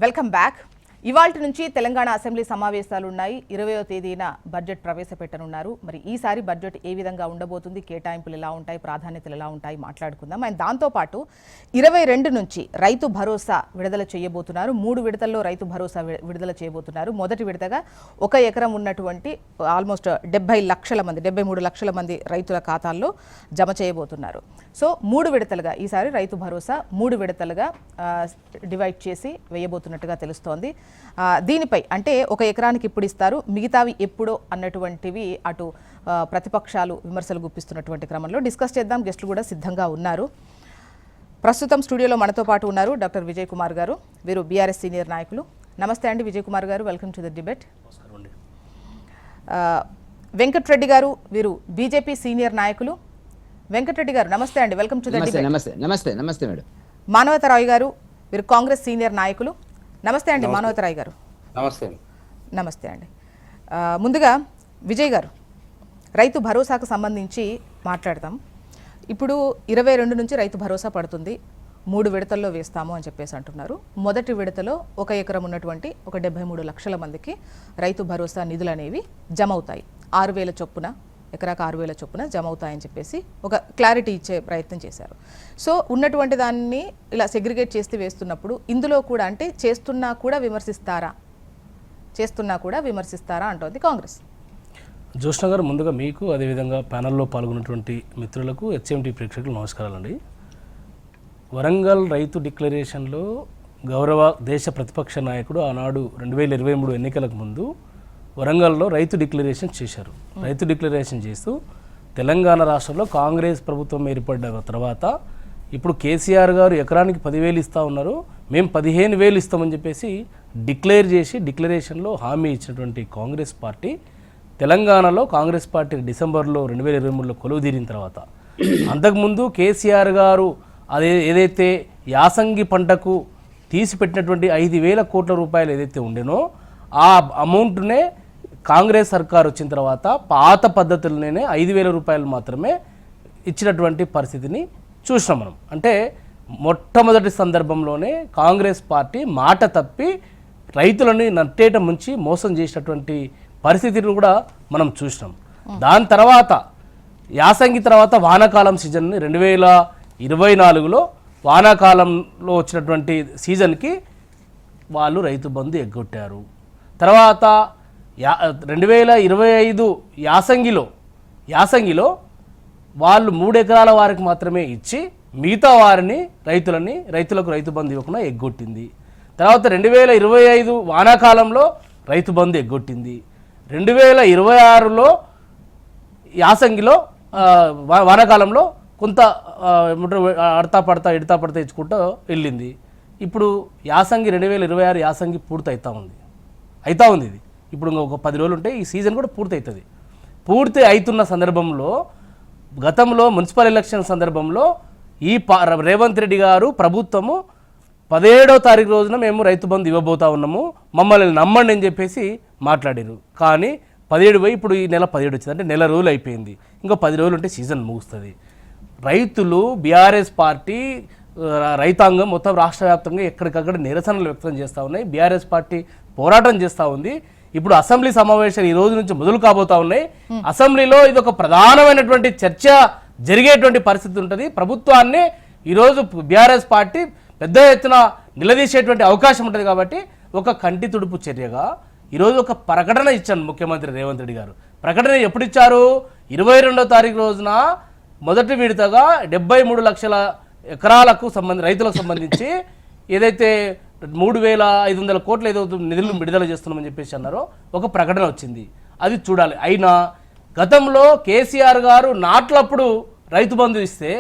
Welcome back. ఇవాల్టి నుంచి Telangana assembly సమావేశాలు ఉన్నాయి. 20వ తేదీన బడ్జెట్ ప్రవేశపెట్టనున్నారు. మరి ఈసారి బడ్జెట్ ఏ విధంగా ఉండబోతుంది, కేటాయింపులు ఎలా ఉంటాయి, ప్రాధాన్యతలు ఎలా ఉంటాయి మాట్లాడుకుందాం. అండ్ దాంతోపాటు 22 నుంచి రైతు భరోసా విడుదల చేయబోతున్నారు. 3 విడతల్లో రైతు భరోసా విడుదల చేయబోతున్నారు. మొదటి విడతగా 1 ఎకరం ఉన్నటువంటి ఆల్మోస్ట్ 70 లక్షల మంది 73 లక్షల మంది రైతుల ఖాతాల్లో జమ చేయబోతున్నారు. సో 3 విడతలుగా ఈసారి రైతు భరోసా 3 విడతలుగా డివైడ్ చేసి వేయబోతున్నట్టుగా తెలుస్తోంది. దీనిపై అంటే 1 ఎకరానికి ఇప్పుడు ఇస్తారు, మిగతావి ఎప్పుడో అన్నటువంటివి అటు ప్రతిపక్షాలు విమర్శలు గుప్పిస్తున్నటువంటి క్రమంలో డిస్కస్ చేద్దాం. గెస్టులు కూడా సిద్ధంగా ఉన్నారు. ప్రస్తుతం స్టూడియోలో మనతో పాటు ఉన్నారు డాక్టర్ విజయ్ కుమార్ గారు. వీరు బీఆర్ఎస్ సీనియర్ నాయకులు. నమస్తే అండి విజయ్ కుమార్ గారు, welcome to the debate. Venkatareddy గారు, వీరు బీజేపీ సీనియర్ నాయకులు. వెంకటరెడ్డి గారు నమస్తే అండి, వెల్కమ్ టు ద డిబేట్. నమస్తే నమస్తే మేడం. మానవతరాయ్ గారు, వీరు కాంగ్రెస్ సీనియర్ నాయకులు. నమస్తే అండి మానవతరాయ్ గారు. నమస్తే. నమస్తే అండి. ముందుగా విజయ్ గారు, రైతు భరోసాకు సంబంధించి మాట్లాడతాం. ఇప్పుడు 22 నుంచి రైతు భరోసా పడుతుంది. 3 విడతల్లో వేస్తాము అని చెప్పేసి అంటున్నారు. మొదటి విడతలో 1 ఎకరం ఉన్నటువంటి 73 లక్షల మందికి రైతు భరోసా నిధులు అనేవి జమ అవుతాయి. 6,000 చొప్పున, ఎకరాకు 6,000 చొప్పున జమ అవుతాయని చెప్పేసి ఒక క్లారిటీ ఇచ్చే ప్రయత్నం చేశారు. సో ఉన్నటువంటి దాన్ని ఇలా సెగ్రిగేట్ చేస్తే వేస్తున్నప్పుడు ఇందులో కూడా అంటే చేస్తున్నా కూడా విమర్శిస్తారా అంటోంది కాంగ్రెస్. జోష్ణ గారు, ముందుగా మీకు అదేవిధంగా ప్యానల్లో పాల్గొన్నటువంటి మిత్రులకు, హెచ్ఎంటీ ప్రేక్షకులు నమస్కారాలండి. వరంగల్ రైతు డిక్లరేషన్లో గౌరవ దేశ ప్రతిపక్ష నాయకుడు ఆనాడు 2023 ఎన్నికలకు ముందు వరంగల్లో రైతు డిక్లరేషన్ చేశారు. రైతు డిక్లరేషన్ చేస్తూ తెలంగాణ రాష్ట్రంలో కాంగ్రెస్ ప్రభుత్వం ఏర్పడ్డ తర్వాత ఇప్పుడు కేసీఆర్ గారు ఎకరానికి 10,000 ఇస్తూ ఉన్నారు, మేము 15,000 ఇస్తామని చెప్పేసి డిక్లేర్ చేసి డిక్లరేషన్లో హామీ ఇచ్చినటువంటి కాంగ్రెస్ పార్టీ తెలంగాణలో కాంగ్రెస్ పార్టీ డిసెంబర్లో 2023లో కొలువు తీరిన తర్వాత అంతకుముందు కేసీఆర్ గారు ఏదైతే యాసంగి పంటకు తీసిపెట్టినటువంటి 5,000 కోట్ల రూపాయలు ఏదైతే ఉండేనో ఆ అమౌంట్నే కాంగ్రెస్ సర్కార్ వచ్చిన తర్వాత పాత పద్ధతులనే 5,000 రూపాయలు మాత్రమే ఇచ్చినటువంటి పరిస్థితిని చూసినాం మనం. అంటే మొట్టమొదటి సందర్భంలోనే కాంగ్రెస్ పార్టీ మాట తప్పి రైతులని నట్టేట ముంచి మోసం చేసినటువంటి పరిస్థితిని కూడా మనం చూసినాం. దాని తర్వాత యాసంగి తర్వాత వానాకాలం సీజన్ని 2024లో వానాకాలంలో వచ్చినటువంటి సీజన్కి వాళ్ళు రైతు బంధు ఎగ్గొట్టారు. తర్వాత 2025 యాసంగిలో వాళ్ళు 3 ఎకరాల వారికి మాత్రమే ఇచ్చి మిగతా వారిని రైతులకు రైతు బంధు ఇవ్వకుండా ఎగ్గొట్టింది. తర్వాత 2025 వానాకాలంలో రైతు బంధు ఎగ్గొట్టింది. 2026లో యాసంగిలో వానాకాలంలో కొంత అడతా పడతా ఇచ్చుకుంటూ వెళ్ళింది. ఇప్పుడు యాసంగి 2026 యాసంగి పూర్తి అవుతా ఉంది ఇది. ఇప్పుడు ఒక 10 రోజులు ఉంటే ఈ సీజన్ కూడా పూర్తి అవుతుంది. పూర్తి అవుతున్న సందర్భంలో గతంలో మున్సిపల్ ఎలక్షన్ సందర్భంలో ఈ రేవంత్ రెడ్డి గారు ప్రభుత్వము 17వ తారీఖు రోజున మేము రైతు బంధు ఇవ్వబోతా ఉన్నాము, మమ్మల్ని నమ్మండి అని చెప్పేసి మాట్లాడారు. కానీ 17 పోయి ఇప్పుడు ఈ నెల 17 వచ్చింది, అంటే నెల రోజులు అయిపోయింది. ఇంకో 10 రోజులు ఉంటే సీజన్ ముగుస్తుంది. రైతులు, బీఆర్ఎస్ పార్టీ, రైతాంగం మొత్తం రాష్ట్ర వ్యాప్తంగా ఎక్కడికక్కడ నిరసనలు వ్యక్తం చేస్తూ ఉన్నాయి. బీఆర్ఎస్ పార్టీ పోరాటం చేస్తూ ఉంది. ఇప్పుడు అసెంబ్లీ సమావేశాలు ఈ రోజు నుంచి మొదలు కాబోతా ఉన్నాయి. అసెంబ్లీలో ఇది ఒక ప్రధానమైనటువంటి చర్చ జరిగేటువంటి పరిస్థితి ఉంటుంది. ప్రభుత్వాన్ని ఈరోజు బీఆర్ఎస్ పార్టీ పెద్ద ఎత్తున నిలదీసేటువంటి అవకాశం ఉంటుంది. కాబట్టి ఒక కంటి తుడుపు చర్యగా ఈరోజు ఒక ప్రకటన ఇచ్చాను ముఖ్యమంత్రి రేవంత్ రెడ్డి గారు. ప్రకటన ఎప్పుడు ఇచ్చారు? 22వ తారీఖు రోజున మొదటి విడతగా 73 లక్షల ఎకరాలకు రైతులకు సంబంధించి ఏదైతే 3,500 కోట్లు ఏదో నిధులు విడుదల చేస్తున్నామని చెప్పేసి అన్నారో ఒక ప్రకటన వచ్చింది. అది చూడాలి. అయినా గతంలో కేసీఆర్ గారు నాట్లప్పుడు రైతు బంధు ఇస్తే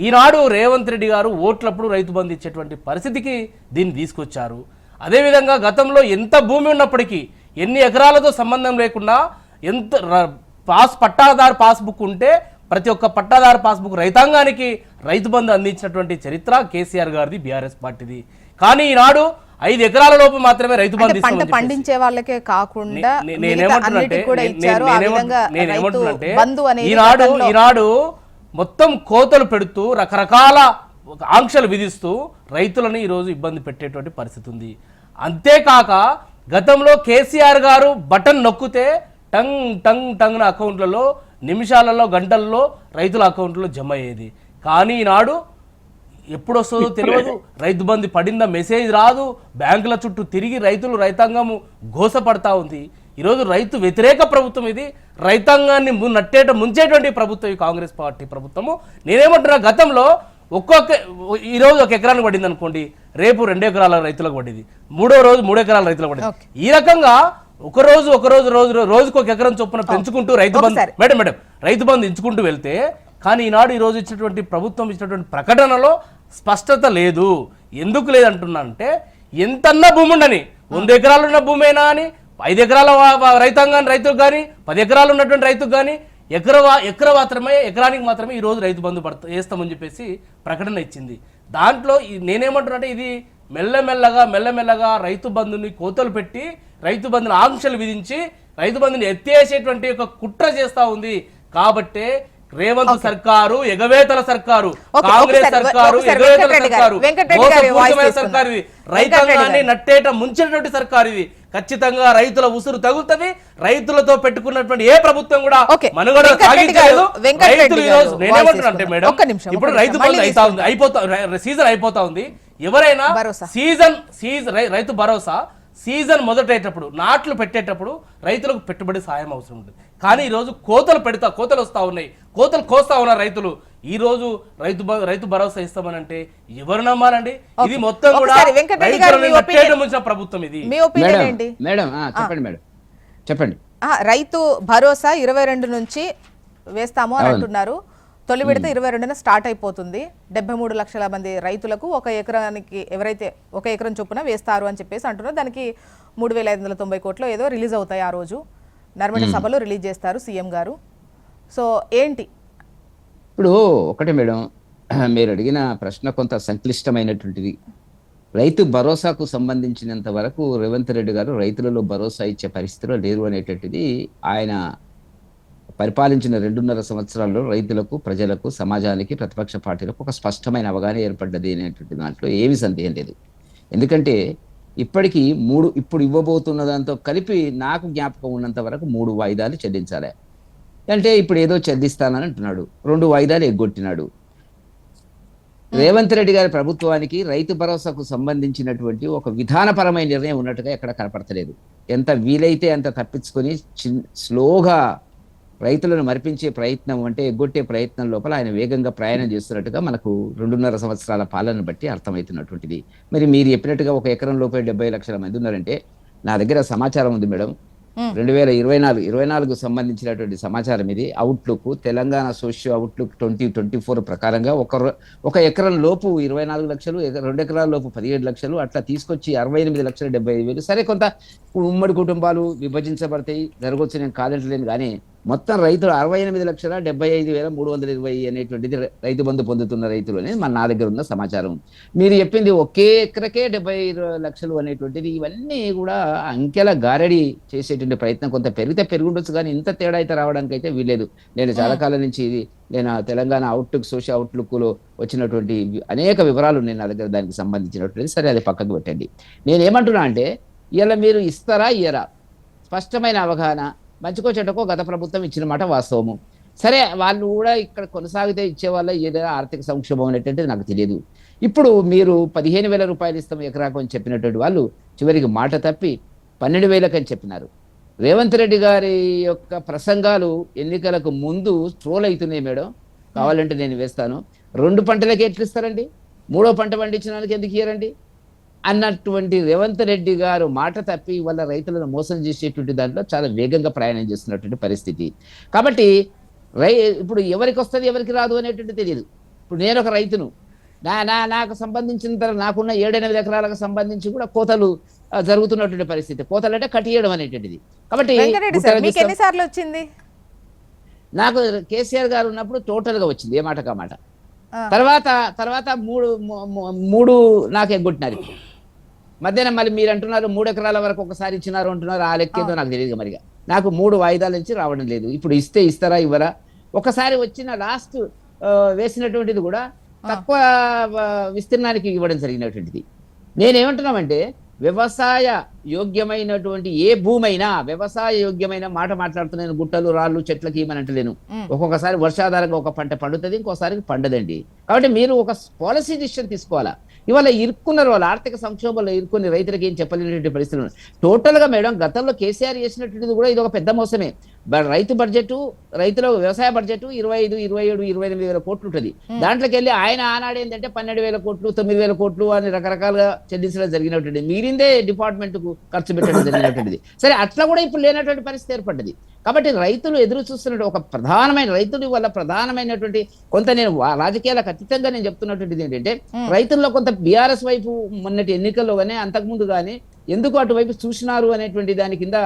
ఈనాడు రేవంత్ రెడ్డి గారు ఓట్లప్పుడు రైతు బంధు ఇచ్చేటువంటి పరిస్థితికి దీన్ని తీసుకొచ్చారు. అదేవిధంగా గతంలో ఎంత భూమి ఉన్నప్పటికీ, ఎన్ని ఎకరాలతో సంబంధం లేకుండా ఎంత పట్టాదారు పాస్బుక్ ఉంటే ప్రతి ఒక్క పట్టాదారు పాస్బుక్ రైతాంగానికి రైతు బంధు అందించినటువంటి చరిత్ర కేసీఆర్ గారిది, బీఆర్ఎస్ పార్టీది. కానీ ఈనాడు 5 ఎకరాల లోపు మాత్రమే రైతు బంధు పండించే వాళ్ళకే కాకుండా ఈనాడు మొత్తం కోతలు పెడుతూ రకరకాల ఆంక్షలు విధిస్తూ రైతులను ఈరోజు ఇబ్బంది పెట్టేటువంటి పరిస్థితి ఉంది. అంతేకాక గతంలో కేసీఆర్ గారు బటన్ నొక్కితే టంగ్ టంగ్ టంగ్ అకౌంట్లలో నిమిషాలలో గంటల్లో రైతుల అకౌంట్లో జమ అయ్యేది. కానీ ఈనాడు ఎప్పుడు వస్తుందో తెలియదు, రైతు బంధు పడిందా మెసేజ్ రాదు, బ్యాంకుల చుట్టూ తిరిగి రైతాంగము గోసపడతా ఉంది. ఈరోజు రైతు వ్యతిరేక ప్రభుత్వం ఇది, రైతాంగాన్ని ముంచేటువంటి ప్రభుత్వం ఈ కాంగ్రెస్ పార్టీ ప్రభుత్వము. నేనేమంటున్నా, గతంలో ఈరోజు 1 ఎకరానికి పడింది అనుకోండి, రేపు 2 ఎకరాల రైతులకు పడింది, 3వ రోజు 3 ఎకరాల రైతులకు పడింది. ఈ రకంగా రోజుకు 1 ఎకరం చొప్పున పెంచుకుంటూ రైతు బంధు ఇచ్చుకుంటూ వెళ్తే, కానీ ఈనాడు ఈరోజు ఇచ్చినటువంటి ప్రభుత్వం ఇచ్చినటువంటి ప్రకటనలో స్పష్టత లేదు. ఎందుకు లేదంటున్నా అంటే, ఎంతన్నా భూమి ఉండని, 100 ఎకరాలు ఉన్న భూమేనా అని 5 ఎకరాల రైతుకు కానీ 10 ఎకరాలు ఉన్నటువంటి రైతుకు కానీ ఎకరానికి మాత్రమే ఈరోజు రైతు బంధు వేస్తామని చెప్పేసి ప్రకటన ఇచ్చింది. దాంట్లో నేనేమంటున్నా అంటే, ఇది మెల్లమెల్లగా రైతు బంధుని కోతలు పెట్టి రైతు బంధుని ఆంక్షలు విధించి రైతు బంధుని ఎత్తేసేటువంటి ఒక కుట్ర చేస్తా ఉంది. కాబట్టే రేవంత్ సర్కారు ఎగవేతల సర్కారు, కాంగ్రెస్ సర్కారు ఎగవేతల సర్కారు, మోసపూరితమైన సర్కారు ఇది, రైతాంగాన్ని నట్టేట ముంచినటువంటి సర్కారు ఇది. ఖచ్చితంగా రైతుల ఉసురు తగులుతుంది. రైతులతో పెట్టుకున్నటువంటి ఏ ప్రభుత్వం కూడా మనుగడ సాగించలేదు. రైతులు ఈరోజు నేనేమంటున్నా అంటే మేడం, ఇప్పుడు రైతు బంధు సీజన్ అయిపోతా ఉంది. ఎవరైనా రైతు భరోసా సీజన్ మొదటేటప్పుడు, నాట్లు పెట్టేటప్పుడు రైతులకు పెట్టుబడి సాయం అవసరం ఉంటుంది. కానీ ఈరోజు కోతలు వస్తూ ఉన్నాయి, కోతలు కోస్తా ఉన్నారు రైతులు. ఈ రోజు రైతు భరోసా ఇస్తామని అంటే ఎవరు నమ్మాలండి? ఇది మొత్తం కూడా ముంచిన ప్రభుత్వం ఇది. మీ ఒపీనియన్ ఏంటి మేడం? చెప్పండి. రైతు భరోసా 22 నుంచి వేస్తాము అని అంటున్నారు. తొలి విడత 22న స్టార్ట్ అయిపోతుంది. 73 లక్షల మంది రైతులకు 1 ఎకరానికి ఎవరైతే 1 ఎకరం చొప్పున వేస్తారు అని చెప్పేసి అంటున్నారు. దానికి 3,590 కోట్లు ఏదో రిలీజ్ అవుతాయి. ఆ రోజు నర్మద సభలో రిలీజ్ చేస్తారు సీఎం గారు. సో ఏంటి ఇప్పుడు? ఒకటే మేడం, మీరు అడిగిన ప్రశ్న కొంత సంక్లిష్టమైనటువంటిది. రైతు భరోసాకు సంబంధించినంత వరకు రేవంత్ రెడ్డి గారు రైతులలో భరోసా ఇచ్చే పరిస్థితిలో లేరు అనేటువంటిది ఆయన పరిపాలించిన 2.5 సంవత్సరాల్లో రైతులకు, ప్రజలకు, సమాజానికి, ప్రతిపక్ష పార్టీలకు ఒక స్పష్టమైన అవగాహన ఏర్పడ్డది అనేటువంటి దాంట్లో ఏమీ సందేహం లేదు. ఎందుకంటే ఇప్పటికీ ఇప్పుడు ఇవ్వబోతున్న దాంతో కలిపి నాకు జ్ఞాపకం ఉన్నంత వరకు 3 వాయిదాలు చెల్లించాలి. అంటే ఇప్పుడు ఏదో చెల్లిస్తానని అంటున్నాడు, 2 వాయిదాలు ఎగ్గొట్టినాడు. రేవంత్ రెడ్డి గారి ప్రభుత్వానికి రైతు భరోసాకు సంబంధించినటువంటి ఒక విధానపరమైన నిర్ణయం ఉన్నట్టుగా ఎక్కడ కనపడతలేదు. ఎంత వీలైతే అంత తప్పించుకొని స్లోగా రైతులను మరిపించే ప్రయత్నం, అంటే ఎగ్గొట్టే ప్రయత్నం లోపల ఆయన వేగంగా ప్రయాణం చేస్తున్నట్టుగా మనకు 2.5 సంవత్సరాల పాలన బట్టి అర్థమవుతున్నటువంటిది. మరి మీరు చెప్పినట్టుగా 1 ఎకరం లోపే 70 లక్షల మంది ఉన్నారంటే, నా దగ్గర సమాచారం ఉంది మేడం. 2024 సంబంధించినటువంటి సమాచారం ఇది. అవుట్లుక్, తెలంగాణ సోషియో అవుట్లుక్ 2024 ప్రకారంగా 1 ఎకరం లోపు 24 లక్షలు, 2 ఎకరాల లోపు 17 లక్షలు, అట్లా తీసుకొచ్చి 68,75,000. సరే, కొంత ఉమ్మడి కుటుంబాలు విభజించబడతాయి, జరగవచ్చు, నేను కాదంటలేను. కానీ మొత్తం రైతులు 68,75,320 అనేటువంటిది రైతు బంధు పొందుతున్న రైతులు అనేది నా దగ్గర ఉన్న సమాచారం. మీరు చెప్పింది 1 ఎకరకే 70 లక్షలు అనేటువంటిది, ఇవన్నీ కూడా అంకెల గారడి చేసేటువంటి ప్రయత్నం. కొంత పెరిగితే పెరుగుండొచ్చు, కానీ ఇంత తేడా అయితే రావడానికి అయితే వీల్లేదు. నేను చాలా కాలం నుంచి నేను తెలంగాణ అవుట్లుక్, సోషల్ అవుట్లుక్ లో వచ్చినటువంటి అనేక వివరాలు నేను నా దగ్గర దానికి సంబంధించినటువంటి. సరే, అది పక్కకు పెట్టండి. నేనేమంటున్నా అంటే, ఇలా మీరు ఇస్తారా ఇయ్యరా, స్పష్టమైన అవగాహన. మంచికో చెడ్డకో గత ప్రభుత్వం ఇచ్చిన మాట వాస్తవము. సరే, వాళ్ళు కూడా ఇక్కడ కొనసాగితే ఇచ్చేవాళ్ళ ఏదైనా ఆర్థిక సంక్షోభం అనేటువంటిది నాకు తెలియదు. ఇప్పుడు మీరు 15,000 రూపాయలు ఇస్తాం ఎకరాకు అని చెప్పినటువంటి వాళ్ళు చివరికి మాట తప్పి 12,000 అని చెప్పినారు. రేవంత్ రెడ్డి గారి యొక్క ప్రసంగాలు ఎన్నికలకు ముందు ట్రోల్ అవుతున్నాయి మేడం. కావాలంటే నేను వేస్తాను. 2 పంటలకి ఎట్లు ఇస్తారండి, 3వ పంట పండించిన వాళ్ళకి ఎందుకు ఇయ్యరండి అన్నటువంటి రేవంత్ రెడ్డి గారు మాట తప్పి వాళ్ళ రైతులను మోసం చేసేటువంటి దాంట్లో చాలా వేగంగా ప్రయాణం చేస్తున్నటువంటి పరిస్థితి. కాబట్టి ఇప్పుడు ఎవరికి వస్తుంది ఎవరికి రాదు అనేటువంటి తెలియదు. ఇప్పుడు నేను ఒక రైతును, నాకు సంబంధించిన తర్వాత నాకున్న 7-8 ఎకరాలకు సంబంధించి కూడా కోతలు జరుగుతున్నటువంటి పరిస్థితి. కోతలు అంటే కట్టియడం అనేటువంటిది. కాబట్టి ఎన్నిసార్లు వచ్చింది? నాకు కేసీఆర్ గారు ఉన్నప్పుడు టోటల్ గా వచ్చింది, ఏ మాట కా మాట. తర్వాత మూడు నాకు ఎగ్గొట్టినారు. మధ్యాహ్నం మళ్ళీ మీరు అంటున్నారు 3 ఎకరాల వరకు ఒకసారి ఇచ్చినారు అంటున్నారు. ఆ లెక్కేదో నాకు తెలియదు. మరిగా నాకు 3 వాయిదాల నుంచి రావడం లేదు. ఇప్పుడు ఇస్తారా ఇవ్వరా? ఒకసారి వచ్చిన లాస్ట్ వేసినటువంటిది కూడా తక్కువ విస్తీర్ణానికి ఇవ్వడం జరిగినటువంటిది. నేనేమంటున్నామంటే, వ్యవసాయ యోగ్యమైనటువంటి ఏ భూమైనా వ్యవసాయ యోగ్యమైన మాట మాట్లాడుతున్నాను. గుట్టలు రాళ్ళు చెట్లకి ఏమని అంటలేను. ఒక్కొక్కసారి వర్షాధారంగా ఒక పంట పండుతుంది, ఇంకోసారి పండదండి. కాబట్టి మీరు ఒక పాలసీ డిసిషన్ తీసుకోవాలా. ఇవాళ ఇరుక్కున్నారు, వాళ్ళు ఆర్థిక సంక్షోభంలో ఇరుక్కుని రైతులకు ఏం చెప్పలేనటువంటి పరిస్థితులు టోటల్ గా. మేడం, గతంలో కేసీఆర్ చేసినటువంటిది కూడా ఇది ఒక పెద్ద మోసమే. రైతు బడ్జెట్, రైతుల వ్యవసాయ బడ్జెట్ 25, 27, 28 వేల కోట్లు ఉంటుంది. దాంట్లోకి వెళ్ళి ఆయన ఆనాడు ఏంటంటే 12,000 కోట్లు, 9,000 కోట్లు అని రకరకాలుగా చెల్లించడం జరిగినటువంటిది. మీరిందే డిపార్ట్మెంట్ కు ఖర్చు పెట్టడం జరిగినటువంటిది. సరే, అట్లా కూడా ఇప్పుడు లేనటువంటి పరిస్థితి ఏర్పడ్డది. కాబట్టి రైతులు ఎదురు చూస్తున్నట్టు ఒక ప్రధానమైన రైతుల వల్ల ప్రధానమైనటువంటి కొంత, నేను రాజకీయాలకు అతీతంగా నేను చెప్తున్నటువంటిది ఏంటంటే, రైతుల్లో కొంత బీఆర్ఎస్ వైపు మొన్నటి ఎన్నికల్లో కానీ అంతకుముందు కానీ ఎందుకు అటువైపు చూసినారు అనేటువంటి దాని కింద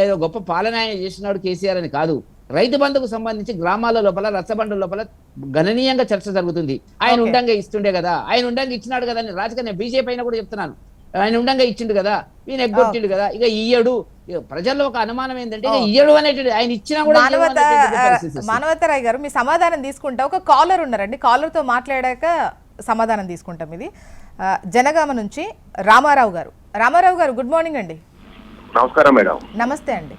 ఏదో గొప్ప పాలన ఆయన చేసినాడు కేసీఆర్ అని కాదు. రైతు బంధుకు సంబంధించి గ్రామాల లోపల రచ్చబండ లోపల గణనీయంగా చర్చ జరుగుతుంది. ఆయన ఉండంగా ఇస్తుండే కదా, ఆయన ఉండంగా ఇచ్చినాడు కదా అని రాజకీయ బీజేపీ అయినా కూడా చెప్తున్నాను. ఆయన ఉండంగా ఇచ్చిండు కదా, ఈయన ఎగ్గొట్టిండు కదా, ఇక ఇయ్యడు. ప్రజల్లో ఒక అనుమానం ఏంటంటే ఇక ఇయ్యడు అనేటువంటి, ఆయన ఇచ్చినా కూడా మానవతరాయ్ గారు మీ సమాధానం తీసుకుంటా. ఒక కాలర్ ఉన్నారండి, కాలర్ తో మాట్లాడాక సమాధానం తీసుకుంటాం. ఇది జనగామ నుంచి రామారావు గారు. రామారావు గారు, గుడ్ మార్నింగ్ అండి. నమస్కారం మేడం. నమస్తే అండి.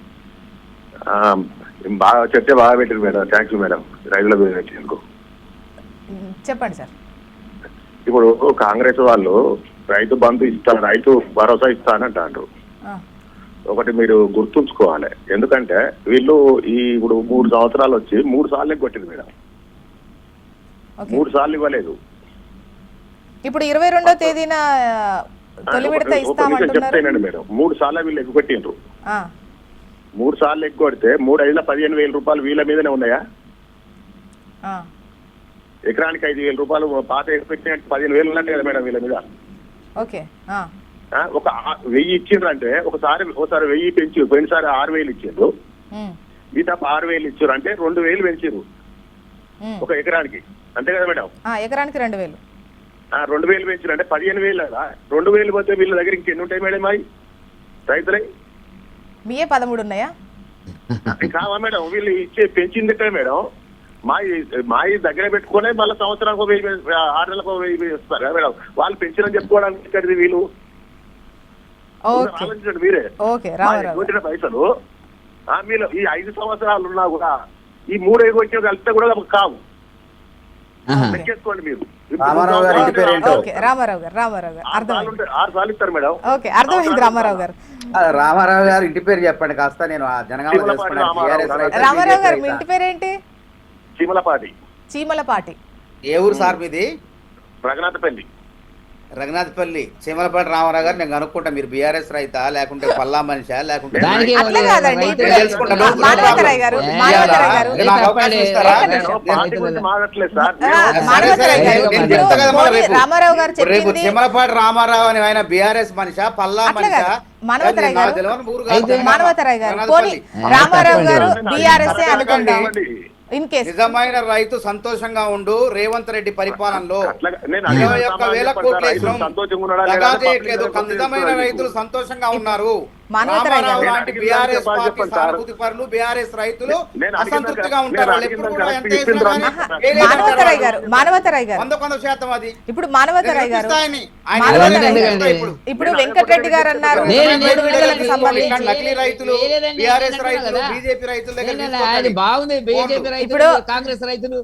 బాగా చెప్తే బాగా పెట్టారు మేడం. థ్యాంక్ యూ మేడం రైతుల గురించి. చెప్పండి సార్. ఇప్పుడు కాంగ్రెస్ వాళ్ళు రైతు బంధు ఇస్తారు, రైతు భరోసా ఇస్తానంటారు. ఒకటి మీరు గుర్తుంచుకోవాలి, ఎందుకంటే వీళ్ళు ఇప్పుడు 3 సంవత్సరాలు వచ్చి 3 సార్లు కొట్టింది మేడం. 3 సార్లు ఇవ్వలేదు. ఇప్పుడు 22వ తేదీన తొలి విడత ఇస్తామంటున్నారు మేడం. 3 సార్లు వీళ్ళు ఎగ్గొట్టిండ్రు. 3 సార్లు ఎగ్గొడితే 3 5 15,000 రూపాయలు వీళ్ళ మీదనే ఉన్నాయా? ఎకరానికి 5,000 రూపాయలు పాత ఎగ్గొట్టినట్టు 15,000 ఉన్నట్టు కదా మేడం వీళ్ళ మీద. ఓకే, ఒక 1000 ఇచ్చిండ్రు అంటే ఒకసారి 1000 పెంచి, పోయినసారి 6,000 ఇచ్చిండ్రు, మిగతా 6,000 ఇచ్చారు అంటే 2,000 పెంచారు ఒక ఎకరానికి. అంతే కదా మేడం? ఎకరానికి 2,000. 2,000 పెంచారు అంటే 15,000 కదా. 2,000 పోతే వీళ్ళ దగ్గర ఇంకెన్ని ఉంటాయి మేడం? మరి రైతులై మీయే 13 ఉన్నాయా? కావా మేడం? వీళ్ళు ఇచ్చే పెంచింది మేడం. మాయి దగ్గర పెట్టుకునే మళ్ళీ సంవత్సరానికి 1,000, 6 నెలలకు 1,000 ఇస్తారు కదా మేడం. వాళ్ళు పెంచిన చెప్పుకోవడానికి వీళ్ళు ఆలోచించండి మీరే. కొట్టిన పైసలు వీళ్ళు ఈ 5 సంవత్సరాలు ఉన్నా కూడా ఈ 3 ఎగ్గొచ్చి కలిస్తే కూడా కావు. లెక్కేసుకోండి మీరు. రామారావు గారు 6 సార్లు ఇస్తారు మేడం. అర్థమైంది రామారావు గారు. రామారావు గారు ఇంటి పేరు చెప్పండి కాస్త. నేను జనగామ రామారావు గారు, మీ ఇంటి పేరు ఏంటి? చీమలపాటి. చీమలపాటి. ఏ ఊరు సార్ మీది? రఘునాథపల్లి. రఘునాథపల్లి. చీమలపాటి రామారావు గారు, నేను కనుక్కుంటా మీరు బీఆర్ఎస్ రైతా లేకుంటే పల్లా మనిషా లేకుంటే అట్లా కాదండి. మానవతరాయ్ గారు, రామారావు గారు రేపు చీమలపాటి రామారావు అని ఆయన బీఆర్ఎస్ మనిషా పల్లా మనిషా? మానవతరాయ్ గారు పోనీ రామారావు గారు బీఆర్ఎస్ అనుకుందాం. నిజమైన రైతు సంతోషంగా ఉండు. రేవంత్ రెడ్డి పరిపాలనలో 21,000 కోట్లు నిజమైన రైతులు సంతోషంగా ఉన్నారు. రామారావు లాంటి బీఆర్ఎస్ పార్టీ సానుభూతి పరులు, బీఆర్ఎస్ రైతులు అసంతృప్తిగా ఉంటారు. వాళ్ళు ఎప్పుడు కూడా ఎంత మానవతరాయ్ గారు 100% అది. ఇప్పుడు మానవతరాయ్ గారు, ఇప్పుడు వెంకటరెడ్డి గారు అన్నారు నకిలీ రైతులు, బీఆర్ఎస్ రైతులు, బీజేపీ రైతుల దగ్గర బాగుంది. బీజేపీ ఇప్పుడు కాంగ్రెస్ రైతులు.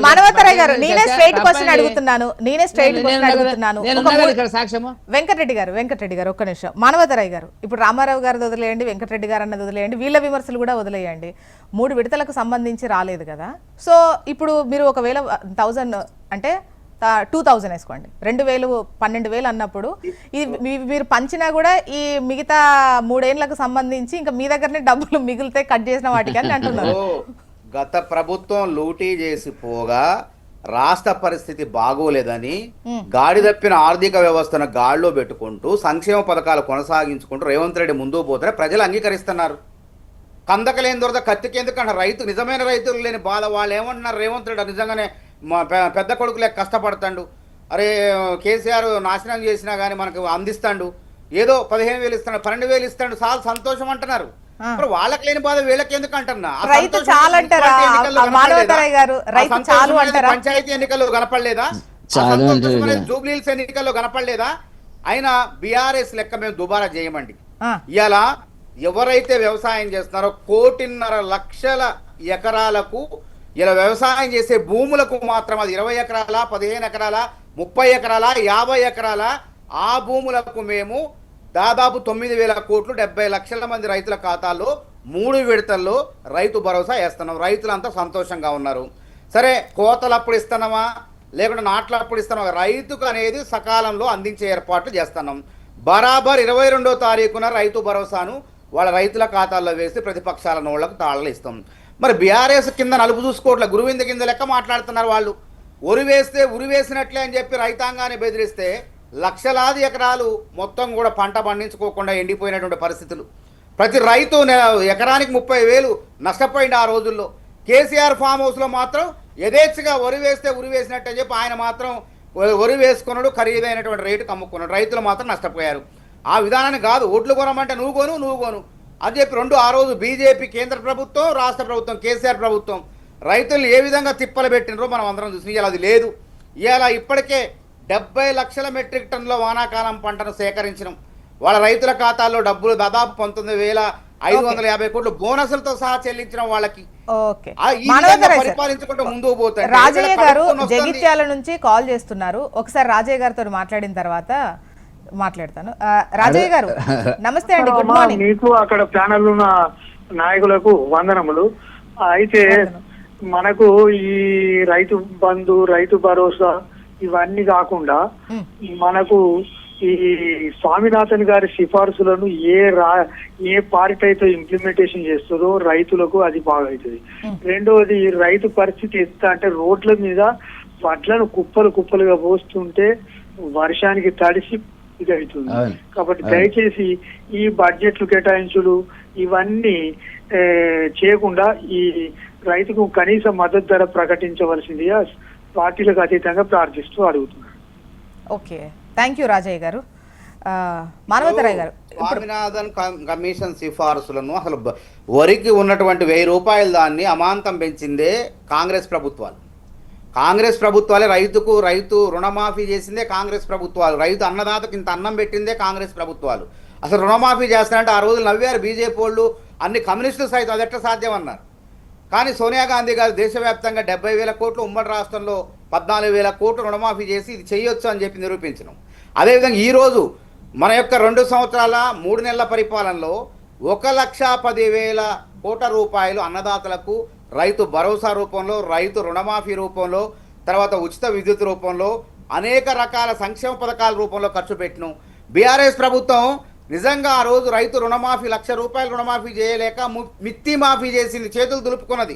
మానవతరాయ్ గారు, నేనే స్ట్రైట్ క్వశ్చన్ అడుగుతున్నాను. వెంకటరెడ్డి గారు ఒక్క నిమిషం. మానవతరాయ్ గారు, ఇప్పుడు రామారావు గారు వదిలేయండి, వెంకటరెడ్డి గారు అన్నది వదిలేయండి, వీళ్ళ విమర్శలు కూడా వదిలేయండి. 3 విడతలకు సంబంధించి రాలేదు కదా. సో ఇప్పుడు మీరు ఒకవేళ 1000 అంటే 2000 వేసుకోండి, 2,000 12,000 అన్నప్పుడు ఇది మీరు పంచినా కూడా ఈ మిగతా 3 ఏళ్లకు సంబంధించి ఇంకా మీ దగ్గరనే డబ్బులు మిగిలితే కట్ చేసిన వాటికి అని అంటున్నారు. గత ప్రభుత్వం లూటీ చేసి పోగా రాష్ట్ర పరిస్థితి బాగోలేదని గాడి తప్పిన ఆర్థిక వ్యవస్థను గాడిలో పెట్టుకుంటూ సంక్షేమ పథకాలు కొనసాగించుకుంటూ రేవంత్ రెడ్డి ముందుకు పోతే ప్రజలు అంగీకరిస్తున్నారు. కందకలేని దొరద కత్తికి ఎందుకంటే రైతు నిజమైన రైతులు లేని బాధ. వాళ్ళు ఏమంటున్నారు, రేవంత్ రెడ్డి నిజంగానే పెద్ద కొడుకులే కష్టపడతాడు, అరే కేసీఆర్ నాశనం చేసినా కానీ మనకు అందిస్తాడు, ఏదో 15,000 ఇస్తాడు, 12,000 ఇస్తాడు, చాలా సంతోషం అంటున్నారు. వాళ్ళకి లేని బాధ వీళ్ళకి ఎందుకు అంటున్నా? పంచాయతీ ఎన్నికల్లో కనపడలేదా? జూబ్లీహిల్స్ ఎన్నికల్లో కనపడలేదా? అయినా బీఆర్ఎస్ లెక్క మేము దుబారా చేయమండి. ఆ, ఇలా ఎవరైతే వ్యవసాయం చేస్తున్నారో 1.5 లక్షల ఎకరాలకు ఇలా వ్యవసాయం చేసే భూములకు మాత్రం అది 20 ఎకరాల, 15 ఎకరాల, 30 ఎకరాల, 50 ఎకరాల ఆ భూములకు మేము దాదాపు 9,000 కోట్లు 70 లక్షల మంది రైతుల ఖాతాల్లో 3 విడతల్లో రైతు భరోసా వేస్తున్నాం. రైతులంతా సంతోషంగా ఉన్నారు. సరే, కోతలు అప్పుడు ఇస్తున్నామా లేకుంటే నాట్లు అప్పుడు ఇస్తున్నామా, రైతుకు అనేది సకాలంలో అందించే ఏర్పాట్లు చేస్తున్నాం. బరాబర్ 22వ తారీఖున రైతు భరోసాను వాళ్ళ రైతుల ఖాతాల్లో వేసి ప్రతిపక్షాల నోళ్లకు తాళలు ఇస్తాం. మరి బీఆర్ఎస్ కింద నలుపు చూసుకోవట్లే, గురువింద కింద లెక్క మాట్లాడుతున్నారు వాళ్ళు. ఉరి వేస్తే ఉరి వేసినట్లే అని చెప్పి రైతాంగాన్ని బెదిరిస్తే లక్షలాది ఎకరాలు మొత్తం కూడా పంట పండించుకోకుండా ఎండిపోయినటువంటి పరిస్థితులు. ప్రతి రైతు ఎకరానికి 30,000 నష్టపోయింది ఆ రోజుల్లో. కేసీఆర్ ఫామ్ హౌస్లో మాత్రం యథేచ్ఛగా వరి వేస్తే ఉరి వేసినట్టు అని చెప్పి ఆయన మాత్రం వరి వేసుకున్నాడు, ఖరీదైనటువంటి రేటుకు అమ్ముకున్నాడు. రైతులు మాత్రం నష్టపోయారు. ఆ విధానాన్ని కాదు, ఓట్లు కొనమంటే నువ్వు కొను అని చెప్పి ఆ రోజు బీజేపీ కేంద్ర ప్రభుత్వం, రాష్ట్ర ప్రభుత్వం, కేసీఆర్ ప్రభుత్వం రైతులను ఏ విధంగా తిప్పలు పెట్టినరో మనం అందరం చూసి ఇవాళ అది లేదు. ఇవాళ ఇప్పటికే 70 లక్షల మెట్రిక్ టన్నుల వానాకాలం పంటను సేకరించడం, వాళ్ళ రైతుల ఖాతాల్లో డబ్బులు దాదాపు 19,550 కోట్లు బోనసులతో సహా చెల్లించడం వాళ్ళకి. ఓకే, ఈ విధంగా పరిపాలించుకుంటూ ముందుకు పోతారు. రాజయ్య గారు జగిత్యాల నుంచి కాల్ చేస్తున్నారు. ఒకసారి రాజయ్య గారితో మాట్లాడిన తర్వాత మాట్లాడతాను. రాజయ్య గారు నమస్తే అండి, గుడ్ మార్నింగ్. మీకు అక్కడ ప్యానల్ ఉన్న నాయకులకు వందనములు. అయితే మనకు ఈ రైతు బంధు, రైతు భరోసా ఇవన్నీ కాకుండా మనకు ఈ స్వామినాథన్ గారి సిఫార్సులను ఏ పార్టీ అయితే ఇంప్లిమెంటేషన్ చేస్తుందో రైతులకు అది బాగా అవుతుంది. రెండవది, రైతు పరిస్థితి ఎంత అంటే రోడ్ల మీద వడ్లను కుప్పలుగా పోస్తుంటే వర్షానికి తడిసి ఇది అవుతుంది. కాబట్టి దయచేసి ఈ బడ్జెట్లు కేటాయించుడు ఇవన్నీ చేయకుండా ఈ రైతుకు కనీస మద్దతు ధర ప్రకటించవలసిందిగా పార్టీలకు అతీతంగా ప్రార్థిస్తూ అడుగుతున్నాను. ఓకే, థ్యాంక్ యూ రాజయ్య గారు. మానవతరాయ్ గారు, స్వామినాథన్ కమిషన్ సిఫార్సులను అసలు వరికి ఉన్నటువంటి 1000 రూపాయలు దాన్ని అమాంతం పెంచిందే కాంగ్రెస్ ప్రభుత్వాలు. కాంగ్రెస్ ప్రభుత్వాలే రైతు రుణమాఫీ చేసిందే కాంగ్రెస్ ప్రభుత్వాలు. రైతు అన్నదాతకు ఇంత అన్నం పెట్టిందే కాంగ్రెస్ ప్రభుత్వాలు. అసలు రుణమాఫీ చేస్తారంటే ఆ రోజులు నవ్వారు బీజేపీ వాళ్ళు, అన్ని కమ్యూనిస్టులు సైతం అది ఎట్లా సాధ్యం అన్నారు. కానీ సోనియా గాంధీ గారు దేశవ్యాప్తంగా 70,000 కోట్లు, ఉమ్మడి రాష్ట్రంలో 14,000 కోట్లు రుణమాఫీ చేసి ఇది చేయొచ్చు అని చెప్పి నిరూపించడం. అదేవిధంగా ఈరోజు మన యొక్క 2 సంవత్సరాల 3 నెలల పరిపాలనలో 1,10,000 కోట్ల రూపాయలు అన్నదాతలకు రైతు భరోసా రూపంలో, రైతు రుణమాఫీ రూపంలో, తర్వాత ఉచిత విద్యుత్ రూపంలో, అనేక రకాల సంక్షేమ పథకాల రూపంలో ఖర్చు పెట్టినాం. బీఆర్ఎస్ ప్రభుత్వం నిజంగా ఆ రోజు రైతు రుణమాఫీ 1,00,000 రూపాయలు రుణమాఫీ చేయలేక మిత్తి మాఫీ చేసింది, చేతులు దులుపుకున్నది.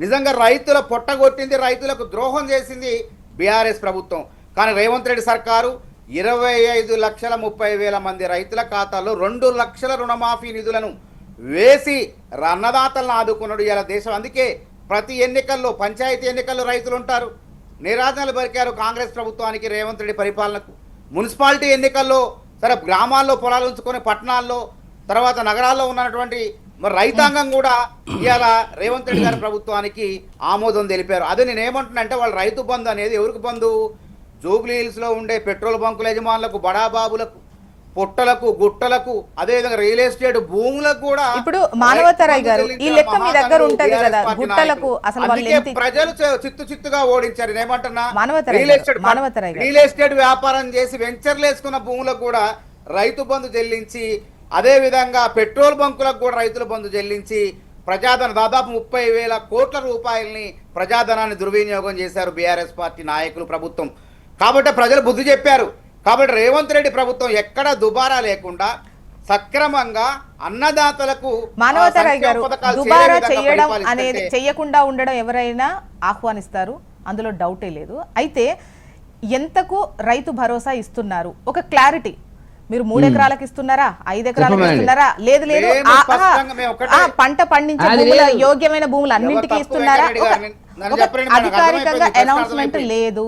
నిజంగా రైతుల పొట్టగొట్టింది, రైతులకు ద్రోహం చేసింది బీఆర్ఎస్ ప్రభుత్వం. కానీ రేవంత్ రెడ్డి సర్కారు 25,30,000 మంది రైతుల ఖాతాల్లో 2 లక్షల రుణమాఫీ నిధులను వేసి అన్నదాతలను ఆదుకున్నాడు ఇలా దేశం. అందుకే ప్రతి ఎన్నికల్లో, పంచాయతీ ఎన్నికల్లో రైతులు ఉంటారు. నిరాజనాలు బరికారు కాంగ్రెస్ ప్రభుత్వానికి, రేవంత్ రెడ్డి పరిపాలనకు. మున్సిపాలిటీ ఎన్నికల్లో సరే గ్రామాల్లో పొలాలు ఉంచుకొని, పట్టణాల్లో, తర్వాత నగరాల్లో ఉన్నటువంటి మరి రైతాంగం కూడా ఇవాళ రేవంత్ రెడ్డి గారి ప్రభుత్వానికి ఆమోదం తెలిపారు. అదే నేను ఏమంటున్నా అంటే వాళ్ళ రైతు బంధు అనేది ఎవరికి బంధు? జూబ్లీ హిల్స్లో ఉండే పెట్రోల్ బంకుల యజమానులకు, బడాబాబులకు, పుట్టలకు, గుట్టలకు, అదేవిధంగా రియల్ ఎస్టేట్ భూములకు కూడా. ఇప్పుడు మానవతరాయ్ గారు ఈ లెక్క మీ దగ్గర ఉంటది కదా, గుట్టలకు అసలు ప్రజలు చిత్తుగా ఓడించారు. నేనేమంటున్నా, మానవతరాయ్ రియల్ ఎస్టేట్ వ్యాపారం చేసి వెంచర్లు వేసుకున్న భూములకు కూడా రైతు బంధు చెల్లించి, అదే విధంగా పెట్రోల్ బంకులకు కూడా రైతుల బంధు చెల్లించి ప్రజాధన దాదాపు 30,000 కోట్ల రూపాయలని ప్రజాధనాన్ని దుర్వినియోగం చేశారు బీఆర్ఎస్ పార్టీ నాయకులు, ప్రభుత్వం. కాబట్టి ప్రజలు బుద్ధి చెప్పారు. కాబట్టి రేవంత్ రెడ్డి ప్రభుత్వం ఎక్కడ దుబారా లేకుండా సక్రమంగా అన్నదాతలకు మానవతరాయ్ గారు దుబారా చేయడం అనేది చేయకుండా ఉండడం ఎవరైనా ఆహ్వానిస్తారు, అందులో డౌటే లేదు. అయితే ఎంతకు రైతు భరోసా ఇస్తున్నారు? ఒక క్లారిటీ, మీరు 3 ఎకరాలకు ఇస్తున్నారా, 5 ఎకరాలకు ఇస్తున్నారా? లేదు పంట పండించే భూముల, యోగ్యమైన భూములు అన్నింటికి ఇస్తున్నారా? అధికారికంగా అనౌన్స్మెంట్ లేదు.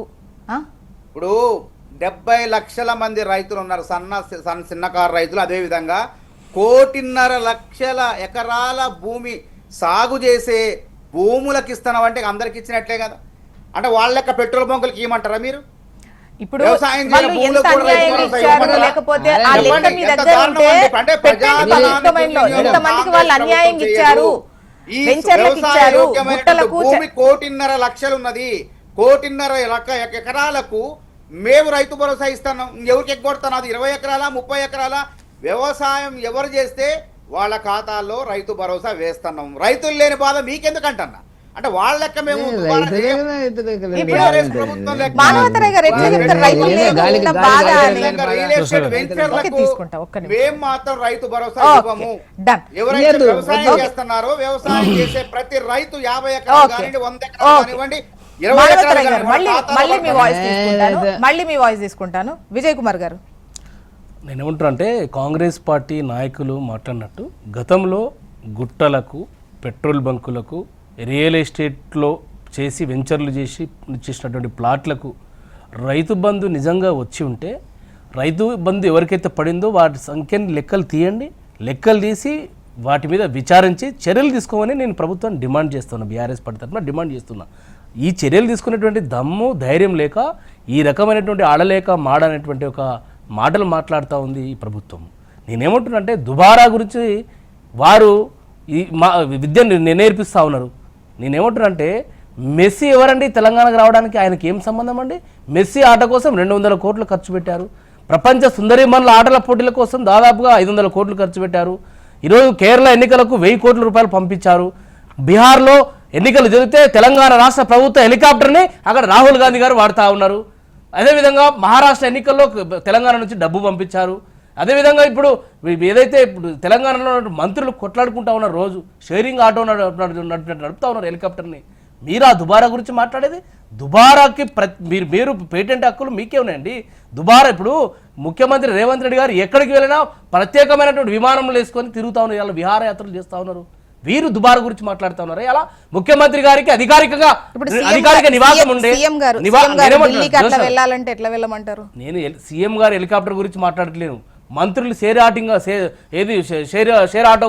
ఇప్పుడు 70 లక్షల మంది రైతులు ఉన్నారు, చిన్నకారు రైతులు. అదేవిధంగా 1,50,00,000 లక్షల ఎకరాల భూమి సాగు చేసే భూములకు ఇస్తున్నాం అంటే అందరికి ఇచ్చినట్లే కదా. అంటే వాళ్ళ లెక్క పెట్రోల్ బంకులకి ఇవ్వమంటారా మీరు? ఇప్పుడు వ్యవసాయం చేయని వాళ్ళు భూములకు ఎంత కూడా రైతు అన్యాయం భరోసా ఇచ్చారు, ఇవ్వమంటారా? లేకపోతే అరే ఆ లెక్క చెప్పండి, మీ ఎంత దగ్గర దారుణం ఉంటే అంటే పెట్టండి ప్రజాధనాన్ని పబ్లిక్ డొమైన్ లో దుర్వినియోగం ఎంతమందికి వాళ్ళు కాంగ్రెస్ అన్యాయం ప్రభుత్వం ఇచ్చారు, చేయదు. ఈ వెంచర్లకు వ్యవసాయ ఇచ్చారు, యోగ్యమైనటువంటి గుట్టలకు భూమి 1,50,00,000 ఉన్నది. 1,50,00,000 ఎకరాలకు మేము రైతు భరోసా ఇస్తున్నాం. ఎవరికి ఎగ్గొడతాను? అది 20 ఎకరాల 30 ఎకరాల వ్యవసాయం ఎవరు చేస్తే వాళ్ళ ఖాతాల్లో రైతు భరోసా వేస్తున్నాం. రైతులు లేని బాధ మీకెందుకు అంటున్నా? అంటే వాళ్ళ లెక్క మేము మానవతరాయ్ గారు ఎట్లా చెప్తారు రైతులు లేరు, ఇంత బాధ అని? రియల్ ఎస్టేట్ వెంచర్లకు తీసుకుంటా, ఒక్క నిమిషం. మేము మాత్రం రైతు భరోసా ఓకే, ఇవ్వము. డన్. ఎవరైతే లేదు, వ్యవసాయం ఓకే. చేస్తున్నారో వ్యవసాయం చేసే ప్రతి రైతు 50 ఎకరాలు ఓకే. కానివ్వండి, 100 ఎకరాలు ఓకే. కానివ్వండి, 20 మానవతరాయ్ ఎకరాలు గారు మళ్ళీ కానివ్వండి, మళ్ళీ మీ వాయిస్ తీసుకుంటాను, ఏ, మళ్ళీ మీ వాయిస్ తీసుకుంటాను. విజయ్ కుమార్ గారు, నేనేమంటున్నా అంటే కాంగ్రెస్ పార్టీ నాయకులు మాట్లాడినట్టు గతంలో గుట్టలకు, పెట్రోల్ బంకులకు, రియల్ ఎస్టేట్లో చేసి వెంచర్లు చేసినటువంటి ప్లాట్లకు రైతు బంధు నిజంగా వచ్చి ఉంటే రైతు బంధు ఎవరికైతే పడిందో వాటి సంఖ్యని లెక్కలు తీయండి, లెక్కలు తీసి వాటి మీద విచారించి చర్యలు తీసుకోమని నేను ప్రభుత్వాన్ని డిమాండ్ చేస్తున్నా. బీఆర్ఎస్ పార్టీ తరఫున డిమాండ్ చేస్తున్నా. ఈ చర్యలు తీసుకునేటువంటి దమ్ము ధైర్యం లేక ఈ రకమైనటువంటి ఆడలేక మాడనేటువంటి ఒక మాటలు మాట్లాడుతూ ఉంది ఈ ప్రభుత్వం. నేనేమంటున్నా అంటే దుబారా గురించి వారు ఈ మా విద్యను నేర్పిస్తూ ఉన్నారు. నేనేమంటున్నా అంటే మెస్సీ ఎవరండి తెలంగాణకు రావడానికి? ఆయనకి ఏం సంబంధం అండి? మెస్సీ ఆట కోసం 200 కోట్లు ఖర్చు పెట్టారు. ప్రపంచ సుందరీమణుల ఆటల పోటీల కోసం దాదాపుగా 500 కోట్లు ఖర్చు పెట్టారు. ఈరోజు కేరళ ఎన్నికలకు 1000 కోట్ల రూపాయలు పంపించారు. బీహార్లో ఎన్నికలు జరిగితే తెలంగాణ రాష్ట్ర ప్రభుత్వ హెలికాప్టర్ని అక్కడ రాహుల్ గాంధీ గారు వాడుతూ ఉన్నారు. అదేవిధంగా మహారాష్ట్ర ఎన్నికల్లో తెలంగాణ నుంచి డబ్బు పంపించారు. అదేవిధంగా ఇప్పుడు ఏదైతే ఇప్పుడు తెలంగాణలో మంత్రులు కొట్లాడుకుంటా ఉన్నారు, రోజు షేరింగ్ ఆటో నడుపుతా ఉన్నారు హెలికాప్టర్ని. మీరు ఆ దుబారా గురించి మాట్లాడేది? దుబారాకి మీరు పేటెంట్ హక్కులు మీకే ఉన్నాయండి. దుబారా ఇప్పుడు ముఖ్యమంత్రి రేవంత్ రెడ్డి గారు ఎక్కడికి వెళ్ళినా ప్రత్యేకమైనటువంటి విమానంలో వేసుకొని తిరుగుతూ ఉన్నారు, ఇలా విహారయాత్రలు చేస్తూ ఉన్నారు. వీరు దుబారా గురించి మాట్లాడుతూ ఉన్నారు. అలా ముఖ్యమంత్రి గారికి అధికారిక నివాసం ఉండే వెళ్ళాలంటే ఎట్లా వెళ్ళమంటారు? నేను సీఎం గారు హెలికాప్టర్ గురించి మాట్లాడట్లేను. మంత్రులు షేర్ ఆటో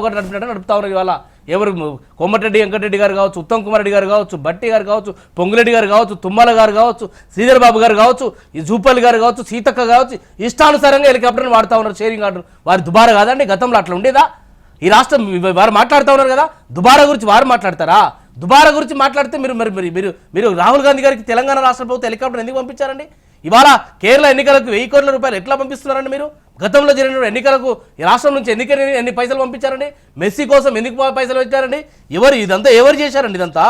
గారు నడుపుతా ఉన్నారు. ఇవాళ ఎవరు కోమటిరెడ్డి వెంకటరెడ్డి గారు కావచ్చు, ఉత్తమ్ కుమార్ రెడ్డి గారు కావచ్చు, బట్టి గారు కావచ్చు, పొంగులెడ్డి గారు కావచ్చు, తుమ్మల గారు కావచ్చు, శ్రీధర్ బాబు గారు కావచ్చు, ఈ జూపల్లి గారు కావచ్చు, సీతక్క కావచ్చు, ఇష్టానుసారంగా హెలికాప్టర్ని వాడుతూ ఉన్నారు, షేరింగ్ ఆర్డర్. వారి దుబారా కాదండి? గతంలో అట్లా ఉండేదా? ఈ రాష్ట్రం వారు మాట్లాడుతూ ఉన్నారు కదా, దుబారా గురించి వారు మాట్లాడతారా? దుబారా గురించి మాట్లాడితే మీరు రాహుల్ గాంధీ గారికి తెలంగాణ రాష్ట్ర ప్రభుత్వం హెలికాప్టర్ ఎందుకు పంపించారండి? ఇవాళ కేరళ ఎన్నికలకు 1000 కోట్ల రూపాయలు ఎట్లా పంపిస్తున్నారండి మీరు? గతంలో జరిగిన ఎన్నికలకు ఈ రాష్ట్రం నుంచి ఎన్ని పైసలు పంపించారండి? మెస్సీ కోసం ఎందుకు పైసలు పెట్టారండి? ఇదంతా ఎవరు చేశారండి? ఇదంతా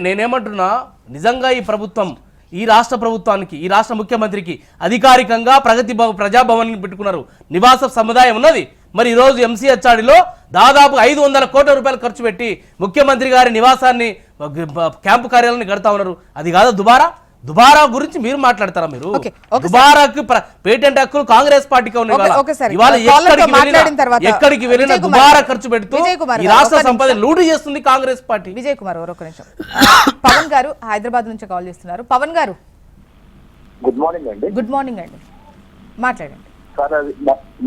నేనేమంటున్నా నిజంగా ఈ ప్రభుత్వం, ఈ రాష్ట్ర ప్రభుత్వానికి, ఈ రాష్ట్ర ముఖ్యమంత్రికి అధికారికంగా ప్రజాభవన్ పెట్టుకున్నారు, నివాస సముదాయం ఉన్నది. మరి ఈరోజు ఎంసీహెచ్ఆర్డీలో దాదాపు 500 కోట్ల రూపాయలు ఖర్చు పెట్టి ముఖ్యమంత్రి గారి నివాసాన్ని, క్యాంపు కార్యాలయాన్ని కడతా ఉన్నారు. అది కాదా దుబారా? దుబారా గురించి మీరు మాట్లాడతారా? మీరు దుబారాకు పేటెంట్ హక్కులు కాంగ్రెస్ పార్టీకి ఉన్నాయి. ఎక్కడికి వెళ్ళినా దుబారా ఖర్చు పెడుతూ ఈ రాష్ట్ర సంపద లూటు చేస్తుంది కాంగ్రెస్ పార్టీ. విజయ్ కుమార్ ఒక నిమిషం. పవన్ గారు హైదరాబాద్ నుంచి కాల్ చేస్తున్నారు. పవన్ గారు, గుడ్ మార్నింగ్ అండి. గుడ్ మార్నింగ్ అండి, మాట్లాడండి. సార్ అది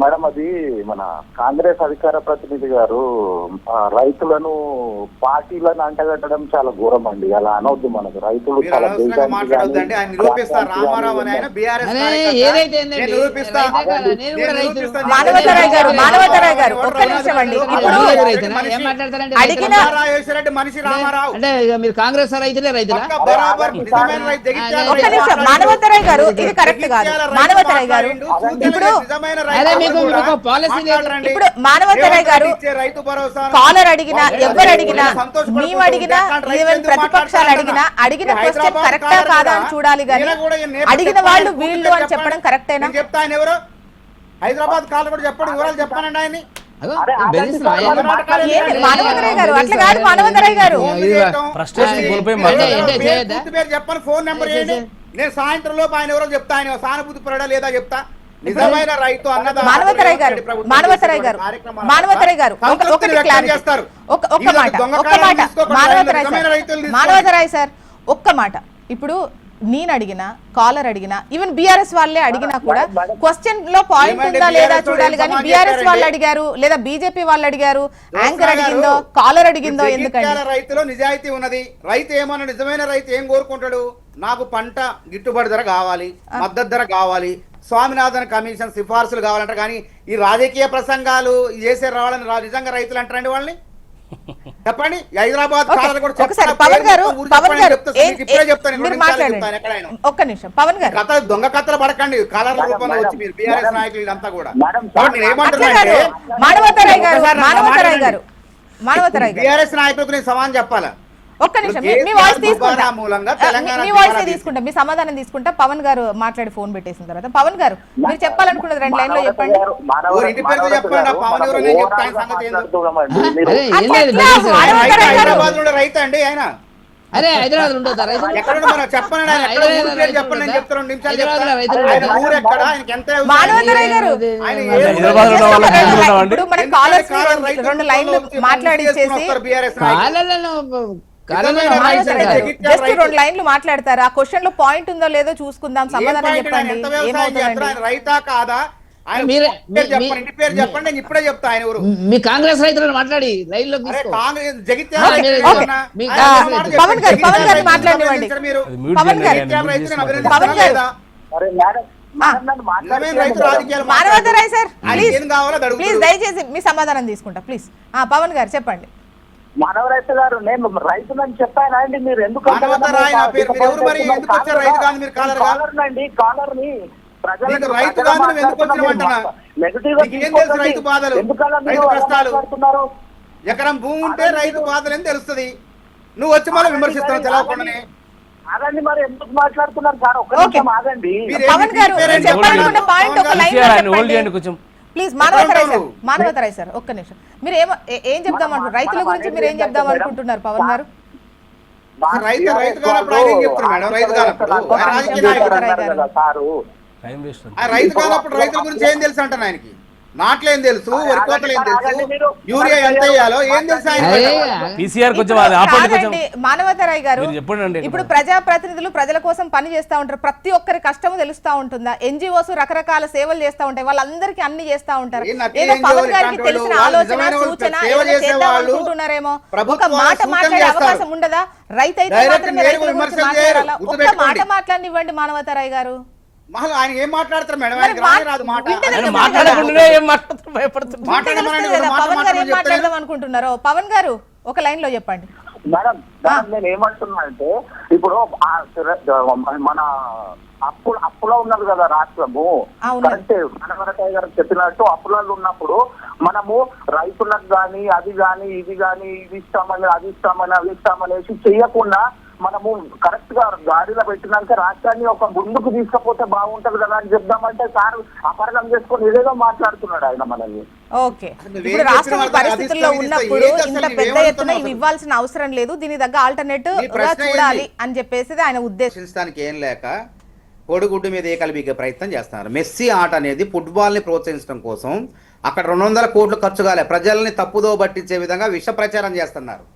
మేడం, అది మన కాంగ్రెస్ అధికార ప్రతినిధి గారు రైతులను పార్టీలను అంటగట్టడం చాలా ఘోరం అండి. అలా అనవద్దు. మనకు రైతులు చాలా మాట్లాడొద్దండి. ఆయన నిరూపిస్తారు. రామారావు అని ఆయన బీఆర్ఎస్ మానవతరాయ్ గారు ఒక్క నిమిషం అండి. అడిగిన మనిషి రామారావు అంటే మీరు కాంగ్రెస్ రైతులే రైతులా? ఒక్క నిమిషం మానవతరాయ్ గారు, ఇది కరెక్ట్ కాదు. మానవతరాయ్ గారు ఇప్పుడు ఇప్పుడు మానవతరాయ్ గారు కాలర్ అడిగినా, ఎవరు అడిగినా, మేము అడిగినా, ఈవెన్ ప్రతిపక్షాలు అడిగిన క్వశ్చన్ కరెక్టా కాదా అని చూడాలి. కానీ అడిగిన వాళ్ళు వీళ్ళు అని చెప్పడం కరెక్టేనా? చెప్తాను ఎవరు హైదరాబాద్ కాల్ కూడా చెప్పండి, వివరాలు చెప్పానండి. ఆయన మానవతరాయ్ గారు అట్లా కాదు. మానవతరాయ్ గారు చెప్పండి, ఫోన్ నెంబర్ ఏంటి? నేను సాయంత్రం లోపు ఆయన ఎవరో చెప్తా. ఆయన సానుభూతి పడడా లేదా చెప్తా. నిజమైన రైతు అన్నది మానవతరాయ్ గారు సార్ ఒక్క మాట. ఇప్పుడు నేను అడిగినా, కాలర్ అడిగినా, ఈవెన్ బీఆర్ఎస్ వాళ్ళే అడిగినా కూడా క్వశ్చన్ లో పాయింట్ ఉందా లేదా చూడాలి. కానీ బీఆర్ఎస్ వాళ్ళు అడిగారు లేదా బీజేపీ వాళ్ళు అడిగారు, యాంకర్ అడిగిందో, కాలర్ అడిగిందో ఎందుకంటే రైతులో నిజాయితీ ఉన్నది. రైతు ఏమన్నా నిజమైన రైతు ఏం కోరుకుంటాడు? నాకు పంట గిట్టుబాటు ధర కావాలి, మద్దతు ధర కావాలి, స్వామినాథన్ కమిషన్ సిఫార్సులు కావాలంటారు. కానీ ఈ రాజకీయ ప్రసంగాలు చేసే రావాలని నిజంగా రైతులు అంటారండి వాళ్ళని? చెప్పండి. హైదరాబాద్ కాలాలు కూడా ఒకసారి చెప్తారా? పవన్ గారు, ఊరు పవన్ చెప్పండి, గారు చెప్తా, మీకు ఇప్పుడే చెప్తాను, మీరు 2 నిమిషాలు మాట్లాడండి. చెప్తాను ఎక్కడైనా. ఒక్క నిమిషం పవన్ గారు, కథ దొంగ కథలు పడకండి, కాలాల రూపంలో వచ్చి మీరు బీఆర్ఎస్ నాయకులు ఇదంతా కూడా. మేడం, కాబట్టి నేను అట్లా ఏమంటున్నా కాదు. అంటే మానవతరాయ్ గారు, ఒకసారి నా మానవతరాయ్ మాట గారు, మానవతరాయ్ గారు, బీఆర్ఎస్ నాయకులకు నేను సమానం చెప్పాలా? ఒక్క నిమిషం మీ వాయిస్ తీసుకుంటా, మూలంగా తెలంగాణ మీ వాయిస్ తీసుకుంటా, మీ సమాధానం తీసుకుంటా. పవన్ గారు మాట్లాడి ఫోన్ పెట్టేసిన తర్వాత పవన్ గారు మీరు చెప్పాలనుకున్నది 2 లైన్లో చెప్పండి. ఇంటి పేరు చెప్పండి, పవన్ ఎవరో నేను చెప్తా, ఆయన సంగతి ఏందో. అరే ఏం అట్లా లేదు ఎట్లా? బెదిరిస్తారు. మానవతరాయ్ గారు. హైదరాబాద్ లో రైతు అండి ఆయన. అరే హైదరాబాద్ ఉండొద్దా రైతులు? ఎక్కడ మనం చెప్పండి, ఆయన ఎక్కడ ఊరు పేరు చెప్పండి, నేను చెప్తాను 2 నిమిషాలు చెప్తా. హైదరాబాద్లో రైతులు ఆయన ఉండొద్దా? ఊరు ఎక్కడ, ఆయనకి ఎంత వ్యవసాయం? మానవతరాయ్ గారు, ఆయన ఏ హైదరాబాద్ లో ఉన్న వాళ్ళకి రైతులు ఉన్నామండి. ఇప్పుడు మన కాలర్స్ 2 లైన్లు మాట్లాడిచ్చేసి కాలాలను మానవతరాయ్ గారు జస్ట్ 2 లైన్లు మాట్లాడతారు. ఆ క్వశ్చన్ లో పాయింట్ ఉందో లేదో చూసుకుందాం, సమాధానం చెప్పండి. ఏమవుతుందండి? రైతా కాదా? ఆయన మీరే- పేరు చెప్పండి, ఇంటి పేరు చెప్పండి, నేను ఇప్పుడే చెప్తా ఆయన ఊరు. మీ కాంగ్రెస్ రైతులను మాట్లాడి లైన్ లో అరే తీసుకో. కాంగ్రెస్ జగిత్యాల ఓకే, రైతులు ఓకే. ఏమన్నా? మీ ఆయన కాంగ్రెస్ మాట రైతులు. చెప్పండి. పవన్ గారు, జగిత్యాల పవన్ గారు రైతులను మాట్లాడనివ్వండి. అభినందించరు మీరు. అది మ్యూట్ పవన్ గారు, చేయండి, జగిత్యాల మ్యూట్ రైతులను చేసి అభినందించరా పవన్ గారు. లేదా? అరే మేడం, నన్ను నిజమైన రైతు మాట్లాడితే రాజకీయాలు మానవతరాయ్ సార్ ఆయన ప్లీజ్ ఏం కావాలో అది ప్లీజ్ అడుగుతారు. దయచేసి మీ సమాధానం తీసుకుంటా ప్లీజ్. పవన్ గారు చెప్పండి. మానవ రైతు గారు, నేను రైతులని చెప్పానా అండి? మీరు ఎందుకు మానవతరాయ్ నా పేరు, మీరు ఎవరు మరి? ఎందుకు వచ్చారు రైతు కాదు మీరు కాలర్ గా? కాలర్నండి, కాలర్ ని మీకు రైతు కాదు, నువ్వు ఎందుకు వచ్చినావంటున్నా? నీకు ఏం తెలుసు రైతు బాధలు, రైతు కష్టాలు? ఎకరం భూమి ఉంటే రైతు బాధలు అని తెలుస్తుంది. నువ్వు వచ్చి మళ్ళీ విమర్శిస్తున్నావు తెలవకుండానే. ఆగండి, మరి ఎందుకు మాట్లాడుతున్నారు సార్? ఒక్క ఓకే. నిమిషం ఆగండి. మీరు పవన్ గారు పేరేంటి? చెప్పాలనుకున్న పాయింట్ ఒక లైన్ కేసీఆర్ ఆయన హోల్డ్ చేయండి కొంచెం. ప్లీజ్. మానవతరాయ్ సార్, మానవతరాయ్ సార్ ఒక్క నిమిషం. మీరు ఏం చెప్దాం అనుకుంటున్నారు రైతుల గురించి? మీరు ఏం చెప్దాం అనుకుంటున్నారు పవన్ గారు? రైతు కానప్పుడు ఆయన ఏం చెప్తున్నారు మేడం? రైతు కానప్పుడు ఆయన రాజకీయ నాయకుడు. సారు టైం వేస్ట్ ఆ రైతు కానప్పుడు రైతుల గురించి ఏం తెలుసు అంటాను ఆయనకి. నాట్లేం తెలుసు, వరి కోతలు ఏం తెలుసు, యూరియా ఎంత వేయాలో ఏం తెలుసు ఆయన? కేసీఆర్ కొంచెం అది ఆపండి కొంచెం. కాదండి, మానవతరాయ్ గారు, మీరు చెప్పండి. ఇప్పుడు ప్రజాప్రతినిధులు ప్రజల కోసం పని చేస్తా ఉంటారు. ప్రతి ఒక్కరి కష్టము తెలుస్తా ఉంటుందా? ఎన్జిఓస్ రకరకాల సేవలు చేస్తా ఉంటాయి, వాళ్ళందరికీ అన్ని చేస్తా ఉంటారు. ఏ నటి ఏదో పవన్ NGO గారికి ఇట్లాంటి తెలిసిన వాళ్ళు ఆలోచన, నిజమైన వాళ్ళు సూచన సేవ ఏదైనా చేసే చేద్దాం వాళ్ళు అనుకుంటున్నారేమో. ఒక ప్రభుత్వం మాట సూచన మాట్లాడే చేస్తారు. అవకాశం ఉండదా? రైతు అయితే డైరెక్ట్ మాత్రమే నేరుగా రైతుల గురించి విమర్శలు మాట్లాడాలా? చేయరు. ఒక్క గుర్తుపెట్టుకోండి. మాట మాట్లాడినివ్వండి మానవతరాయ్ గారు. మహల్ ఆయన ఏం మాట్లాడతారు మేడం? మరి ఆయనకి రానే రాదు మాట. వింటే ఆయన తెలుస్తుంది మాట్లాడకుండా ఏం మాట్లాడుతున్నారు, భయపడుతున్నారు. వింటే మాట్లాడమనండి, తెలుస్తుంది కదా మాట పవన్ గారు ఏం మాట్లాడమని మాట్లాడదాం అనుకుంటున్నారో. పవన్ గారు ఒక లైన్ లో చెప్పండి. మేడం, నేను ఏమంటున్నా అంటే, ఇప్పుడు మన అప్పులో ఉన్నది కదా రాష్ట్రము. అవును. కరెక్ట్, మానవరకాయ గారు చెప్పినట్టు అప్పులలో ఉన్నప్పుడు మనము రైతులకు గాని అది గాని ఇది గాని ఇది ఇస్తామని అది ఇస్తామని అవి ఇస్తామనేసి చెయ్యకుండా మనము కరెక్ట్ గా గాడిలో పెట్టినాక రాష్ట్రాన్ని ఒక ముందుకు తీసుకపోతే బాగుంటది కదా అని చెప్దామంటే సార్ అపహరణం చేసుకొని ఏదేదో మాట్లాడుతున్నాడు ఆయన మనల్ని. ఓకే, ఇప్పుడు రాష్ట్రం ఈ పరిస్థితుల్లో ఉన్నప్పుడు ఇంత పెద్ద ఎత్తున ఇవి ఇవ్వాల్సిన అవసరం లేదు, దీని దగ్గర ఆల్టర్నేటివ్ గా చూడాలి అని చెప్పేసి ఆయన ఉద్దేశం. ప్రశ్నించడానికి ఏం లేక కోడిగుడ్డు మీద ఏ కలిపికే ప్రయత్నం చేస్తున్నారు. మెస్సీ ఆట అనేది ఫుట్బాల్ ని ప్రోత్సహించడం కోసం అక్కడ 200 కోట్లు ఖర్చు కాలే, ప్రజల్ని తప్పుదో పట్టించే విధంగా విష ప్రచారం చేస్తున్నారు.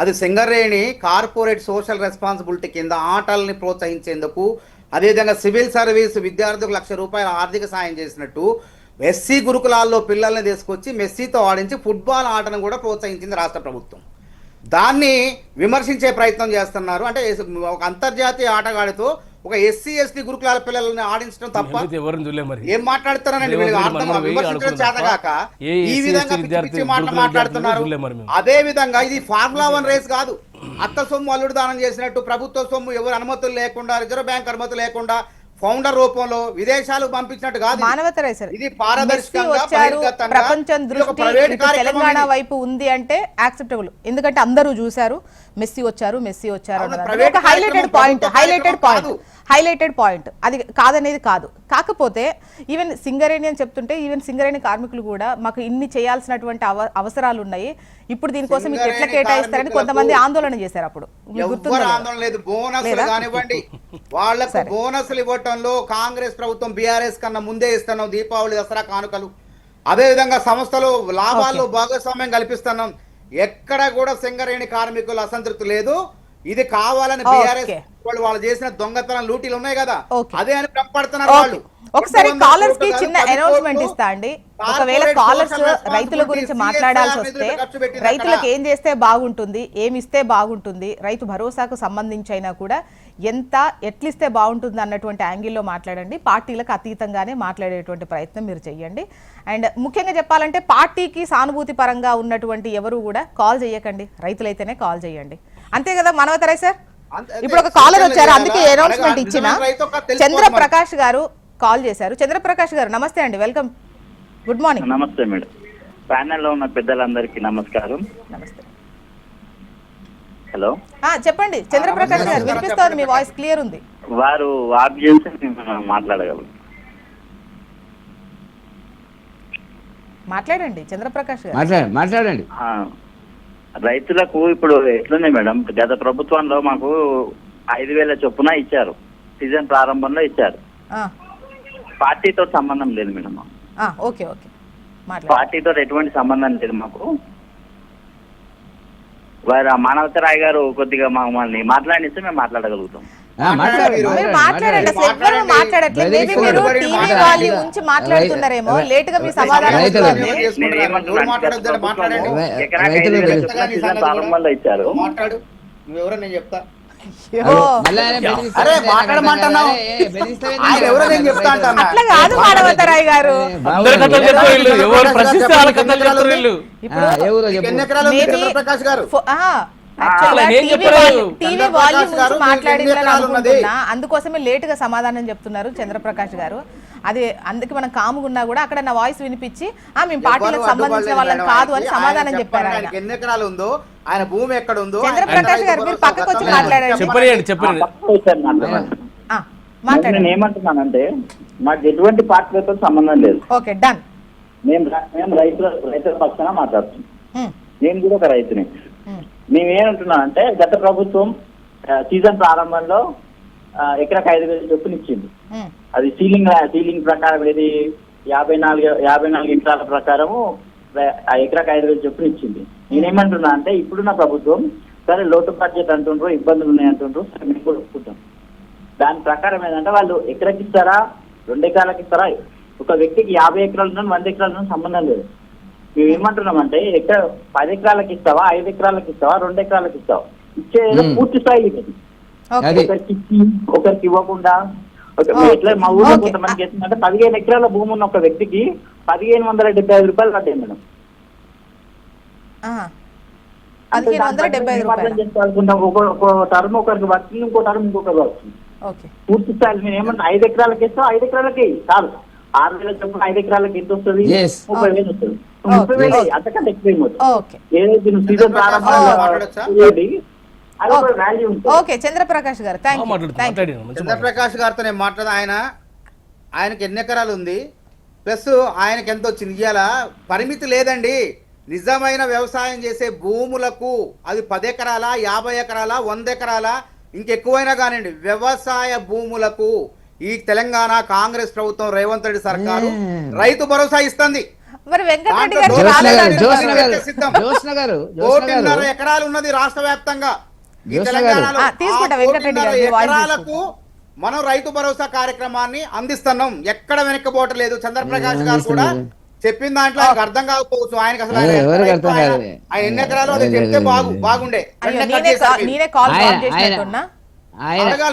అది సింగరేణి కార్పొరేట్ సోషల్ రెస్పాన్సిబిలిటీ కింద ఆటల్ని ప్రోత్సహించేందుకు, అదేవిధంగా సివిల్ సర్వీస్ విద్యార్థులకు ₹1,00,000 ఆర్థిక సాయం చేసినట్టు మెస్సీ గురుకులాల్లో పిల్లల్ని తీసుకొచ్చి మెస్సీతో ఆడించి ఫుట్బాల్ ఆటను కూడా ప్రోత్సహించింది రాష్ట్ర ప్రభుత్వం. దాన్ని విమర్శించే ప్రయత్నం చేస్తున్నారు. అంటే ఒక అంతర్జాతీయ ఆటగాడితో ఒక ఎస్సీ ఎస్టీ గురుకులాల పిల్లల్ని ఆడించడం తప్ప ఎవరిని చూడలే మరి. ఏం మాట్లాడుతున్నారండి? వీళ్ళు అర్థం విమర్శించడం చేతగాక ఈ విధంగా పిచ్చి పిచ్చి మాటలు మాట్లాడుతున్నారు. అదే విధంగా ఇది ఫార్ములా 1 రేస్ కాదు. అత్త సొమ్ము అల్లుడు దానం చేసినట్టు ప్రభుత్వ సొమ్ము ఎవరు అనుమతులు లేకుండా, రిజర్వ్ బ్యాంక్ అనుమతులు లేకుండా ఫౌండర్ రూపంలో విదేశాలు పంపించినట్టు కాదు. మానవతరాయ్ సార్, ఇది పారదర్శకంగా వచ్చారు, ప్రపంచం దృష్టి తెలంగాణ వైపు ఉంది అంటే యాక్సెప్టబుల్. ఎందుకంటే అందరూ చూశారు మెస్సీ వచ్చారు హైలైటెడ్ పాయింట్ అది కాదనేది కాదు. కాకపోతే ఈవెన్ సింగరేణి అని చెప్తుంటే ఈవెన్ సింగరేణి కార్మికులు కూడా మాకు ఇన్ని చేయాల్సినటువంటి అవసరాలు ఉన్నాయి, ఇప్పుడు దీనికోసం మీకు ఎట్లా కేటాయిస్తారని కొంతమంది ఆందోళన చేశారు. అప్పుడు ఆందోళన లేదు, బోనస్లు కానివ్వండి, వాళ్లకు బోనస్లు ఇవ్వటంలో కాంగ్రెస్ ప్రభుత్వం బీఆర్ఎస్ కన్నా ముందే ఇస్తున్నాం. దీపావళి దసరా కానుకలు, అదేవిధంగా సంస్థలు లాభాల్లో భాగస్వామ్యం కల్పిస్తున్నాం. ఎక్కడ కూడా సింగరేణి కార్మికులు అసంతృప్తి లేదు. ఇది కావాలని Okay. బీఆర్ఎస్ వాళ్ళు చేసిన దొంగతనం లూటీలు ఉన్నాయి కదా, Okay. అదే అని భ్రమపడుతున్నారు వాళ్ళు. ఒకసారి 200 కాలర్స్ కి కోట్లు చిన్న కాదు, 10 అనౌన్స్మెంట్ కోట్లు ఇస్తా అండి. ఒకవేళ కార్పొరేట్ కాలర్స్ సోషల్ రెస్పాన్సిబిలిటీ రైతుల గురించి మాట్లాడాల్సి CSR వస్తే నిధులు ఖర్చు పెట్టింది రైతులకు అక్కడ. ఏం చేస్తే బాగుంటుంది, ఏమి ఇస్తే బాగుంటుంది, రైతు భరోసాకు సంబంధించి అయినా కూడా ఎంత ఎట్లిస్తే బాగుంటుంది అన్నటువంటి యాంగిల్లో మాట్లాడండి. పార్టీలకు అతీతంగానే మాట్లాడేటువంటి ప్రయత్నం మీరు చేయండి. అండ్ ముఖ్యంగా చెప్పాలంటే పార్టీకి సానుభూతి పరంగా ఉన్నటువంటి ఎవరు కూడా కాల్ చేయకండి, రైతులైతేనే కాల్ చేయండి. అంతే కదా మనవతరై సార్? ఇప్పుడు ఒక కాలర్ వచ్చారు, అందుకే అనౌన్స్మెంట్ ఇచ్చిన చంద్రప్రకాష్ గారు కాల్ చేశారు. చంద్రప్రకాష్ గారు నమస్తే అండి, వెల్కమ్, గుడ్ మార్నింగ్. నమస్తే మేడం, ప్యానెల్లో ఉన్న పెద్దలందరికీ నమస్కారం. నమస్తే. హలో, చెప్పండి చంద్రప్రకాష్ గారు, వినిపిస్తోంది, మీ వాయిస్ క్లియర్ ఉంది. వారు ఆఫ్ చేసి మాట్లాడగలరు. మాట్లాడండి చంద్రప్రకాష్ గారు. మాట్లాడండి. రైతులకు ఇప్పుడు ఎట్లుంది మేడం, గత ప్రభుత్వంలో మాకు 5,000 చొప్పున ఇచ్చారు, సీజన్ ప్రారంభంలో ఇచ్చారు. పార్టీతో సంబంధం లేదు మేడం, ఓకే ఓకే, పార్టీతో ఎటువంటి సంబంధం లేదు మాకు. వారు మానవతరాయ్ గారు కొద్దిగా మమ్మల్ని మాట్లాడిస్తే మేము మాట్లాడగలుగుతాం. మీరు మాట్లాడండి, అసలు ఎవ్వరూ మాట్లాడట్లేదు. మేబీ మీరు టీవీ వాల్యూమ్ ఉంచి మాట్లాడుతున్నారేమో, లేట్ గా మీ సమాధానం వస్తుంది. ప్రారంభంలో ఇచ్చారు. మాట్లాడు, నువ్వెవరో నేను చెప్తా. అట్లా కాదు మానవతరాయ్ గారు, ప్రకాష్ గారు టీవీ వాల్యూమ్ ఉంచి మాట్లాడిందని అనుకుంటున్నా, అందుకోసమే లేట్ గా సమాధానం చెప్తున్నారు చంద్రప్రకాష్ గారు. అది అందుకే మనం కాముగున్నా కూడా అక్కడ నా వాయిస్ వినిపించి మేము పార్టీలకు సంబంధించిన వాళ్ళని కాదు అని సమాధానం చెప్పారు. ఆయన ఎన్ని ఎకరాలు ఉందో, ఆయన భూమి ఎక్కడ ఉందో. చంద్రప్రకాష్ గారు మీరు పక్కకు వచ్చి మాట్లాడండి. నేను ఏమంటున్నానంటే మాకు ఎటువంటి పార్టీలతో సంబంధం లేదు. Okay, done. మేము రైతుల పక్షాన మాట్లాడుతున్నాం. నేను కూడా ఒక రైతుని. మేమేమంటున్నాం అంటే గత ప్రభుత్వం సీజన్ ప్రారంభంలో ఎకరాకు 5,000 చొప్పున ఇచ్చింది. అది సీలింగ్ ప్రకారం ఇది 54 ఇంట్ల ప్రకారము ఎకరాకు 5,000 చొప్పున ఇచ్చింది. నేనేమంటున్నా అంటే ఇప్పుడున్న ప్రభుత్వం సరే లోటు బడ్జెట్ అంటుండ్రు, ఇబ్బందులు ఉన్నాయి అంటుండ్రు, సరే మేము కూడా ఒప్పుకుంటాం. దాని ప్రకారం ఏంటంటే వాళ్ళు ఎకరాకి ఇస్తారా, 2 ఎకరాలకు ఇస్తారా, ఒక వ్యక్తికి 50 ఎకరాలు 100 ఎకరాలు సంబంధం లేదు. మేము ఏమంటున్నామంటే 10 ఎకరాలకు ఇస్తావా, 5 ఎకరాలకు ఇస్తావా, 2 ఎకరాలకు ఇస్తావా, ఇచ్చేదో పూర్తి స్థాయి ఇది. ఒకరికి ఇచ్చి ఒకరికి ఇవ్వకుండా ఎట్లా మా ఊళ్ళో కొంతమందికి ఎట్లంటే 15 ఎకరాల భూమి ఉన్న ఒక వ్యక్తికి 1,575 రూపాయలు పడ్డాయి మేడం. 1,575 ఒక టర్మ్ ఒకరికి పడుతుంది, ఇంకో టర్మ్ ఇంకొకరికి వస్తుంది. పూర్తి స్థాయి మేము ఏమన్నా 5 ఎకరాలకి ఇస్తాం, 5 ఎకరాలకి చాలు. 6,000 చొప్పున 5 ఎకరాలకి ఎంత వస్తుంది? 30,000 వస్తుంది. 30,000 అంతకంటే ఎక్కువ ఏమవుతుంది. ఏదైతే సీజన్ ప్రారంభంలో ఓకే చంద్రప్రకాష్ గారు, చంద్రప్రకాష్ గారితో నేను మాట్లాడు. ఆయనకి ఎన్ని ఎకరాలు ఉంది, ప్లస్ ఆయనకి ఎంత వచ్చింది. ఇవాళ పరిమితి లేదండి. నిజమైన వ్యవసాయం చేసే భూములకు అది 10 ఎకరాల, 50 ఎకరాల, 100 ఎకరాల, ఇంకెక్కువైనా కానివ్వండి, వ్యవసాయ భూములకు ఈ తెలంగాణ కాంగ్రెస్ ప్రభుత్వం రేవంత్ రెడ్డి సర్కారు రైతు భరోసా ఇస్తుంది. మరి వెంకటరెడ్డి గారు 1.5 ఎకరాలు ఉన్నది రాష్ట్ర వ్యాప్తంగా. ఈ తెలంగాణలో ఎకరాలకు మనం రైతు భరోసా కార్యక్రమాన్ని అందిస్తున్నాం. ఎక్కడ వెనక్కిపోవట్లేదు. చంద్రప్రకాష్ గారు కూడా చెప్పిన దాంట్లో ఆయనకు అర్థం కాకపోవచ్చు. ఆయనకు అసలు ఆయన ఎన్ని ఎకరాలు అది చెప్తే బాగుండే.